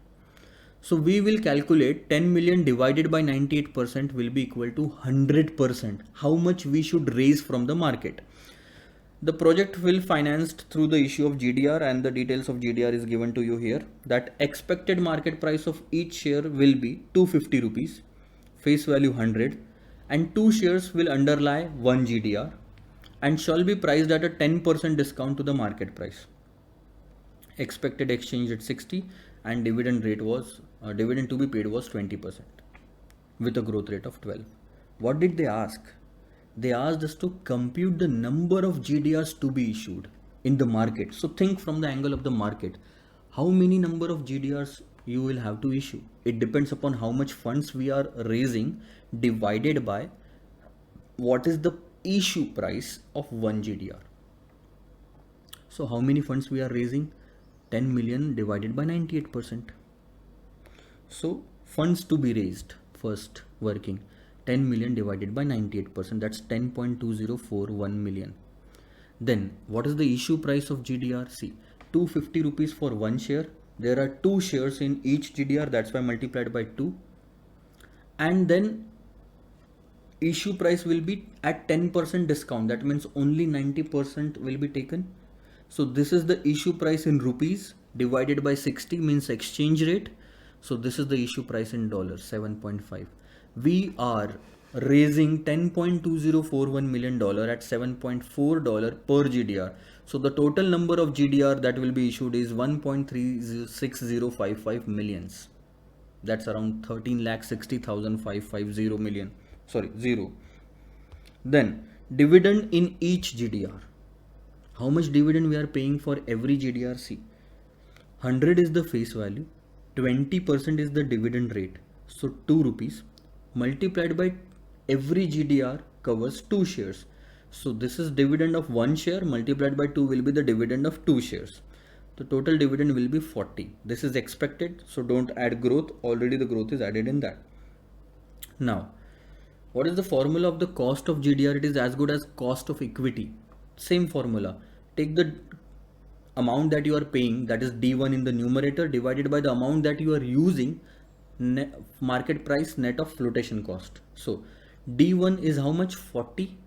So we will calculate 10 million divided by 98% will be equal to 100%. How much we should raise from the market. The project will financed through the issue of GDR, and the details of GDR is given to you here. That expected market price of each share will be 250 rupees, face value 100, and 2 shares will underlie 1 GDR and shall be priced at a 10% discount to the market price. Expected exchange rate 60, and dividend rate was dividend to be paid was 20% with a growth rate of 12. What did they ask? They asked us to compute the number of GDRs to be issued in the market. So think from the angle of the market. How many number of GDRs you will have to issue. It depends upon how much funds we are raising divided by what is the issue price of 1 GDR. So how many funds we are raising? 10 million divided by 98%. So funds to be raised, first working, 10 million divided by 98%, that's 10.2041 million. Then what is the issue price of GDR? See, 250 rupees for one share. There are 2 shares in each GDR, that's why multiplied by 2. And then issue price will be at 10% discount, that means only 90% will be taken. So this is the issue price in rupees divided by 60 means exchange rate. So this is the issue price in dollars, 7.5. We are raising $10.2041 million at $7.4 per GDR. So the total number of GDR that will be issued is 1.306055 millions. That's around 13,60,550 million. Sorry, zero. Then dividend in each GDR. How much dividend we are paying for every GDR? See, 100 is the face value, 20% is the dividend rate. So 2 rupees multiplied by every GDR covers 2 shares. So this is dividend of 1 share multiplied by 2 will be the dividend of 2 shares. The total dividend will be 40. This is expected, so don't add growth. Already the growth is added in that. Now, what is the formula of the cost of GDR? It is as good as cost of equity. Same formula. Take the amount that you are paying, that is D1 in the numerator, divided by the amount that you are using, market price net of flotation cost. So D1 is how much? 40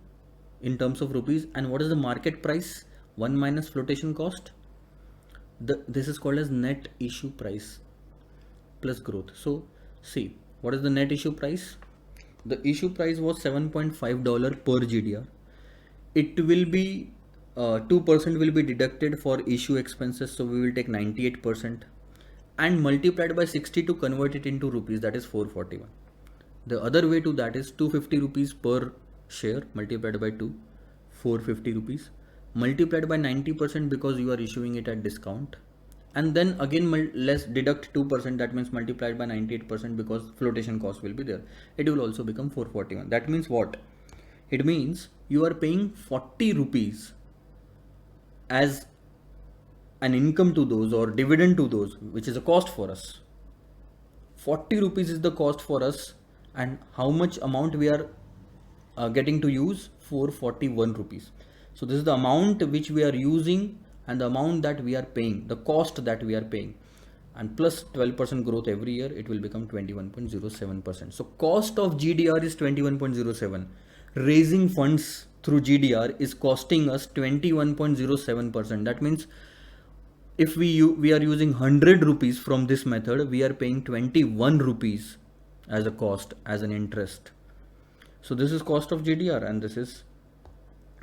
in terms of rupees. And what is the market price? 1 minus flotation cost. This is called as net issue price plus growth. So see, what is the net issue price? The issue price was $7.5 per GDR. It will be 2% will be deducted for issue expenses, so we will take 98% and multiplied by 60 to convert it into rupees, that is 441. The other way to that is 250 rupees per share multiplied by 2, 450 rupees multiplied by 90% because you are issuing it at discount, and then again less deduct 2%, that means multiplied by 98% because flotation cost will be there. It will also become 441. That means what? It means you are paying 40 rupees as an income to those or dividend to those, which is a cost for us. 40 rupees is the cost for us, and how much amount we are getting to use? 441 rupees. So this is the amount which we are using and the amount that we are paying, the cost that we are paying, and plus 12% growth every year, it will become 21.07%. So cost of GDR is 21.07. Raising funds through GDR is costing us 21.07%. That means if we are using 100 rupees from this method, we are paying 21 rupees as a cost, as an interest. So this is cost of GDR, and this is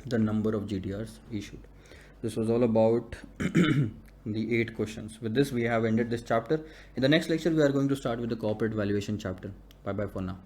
the number of GDRs issued. This was all about the 8 questions. With this, we have ended this chapter. In the next lecture, we are going to start with the corporate valuation chapter. Bye bye for now.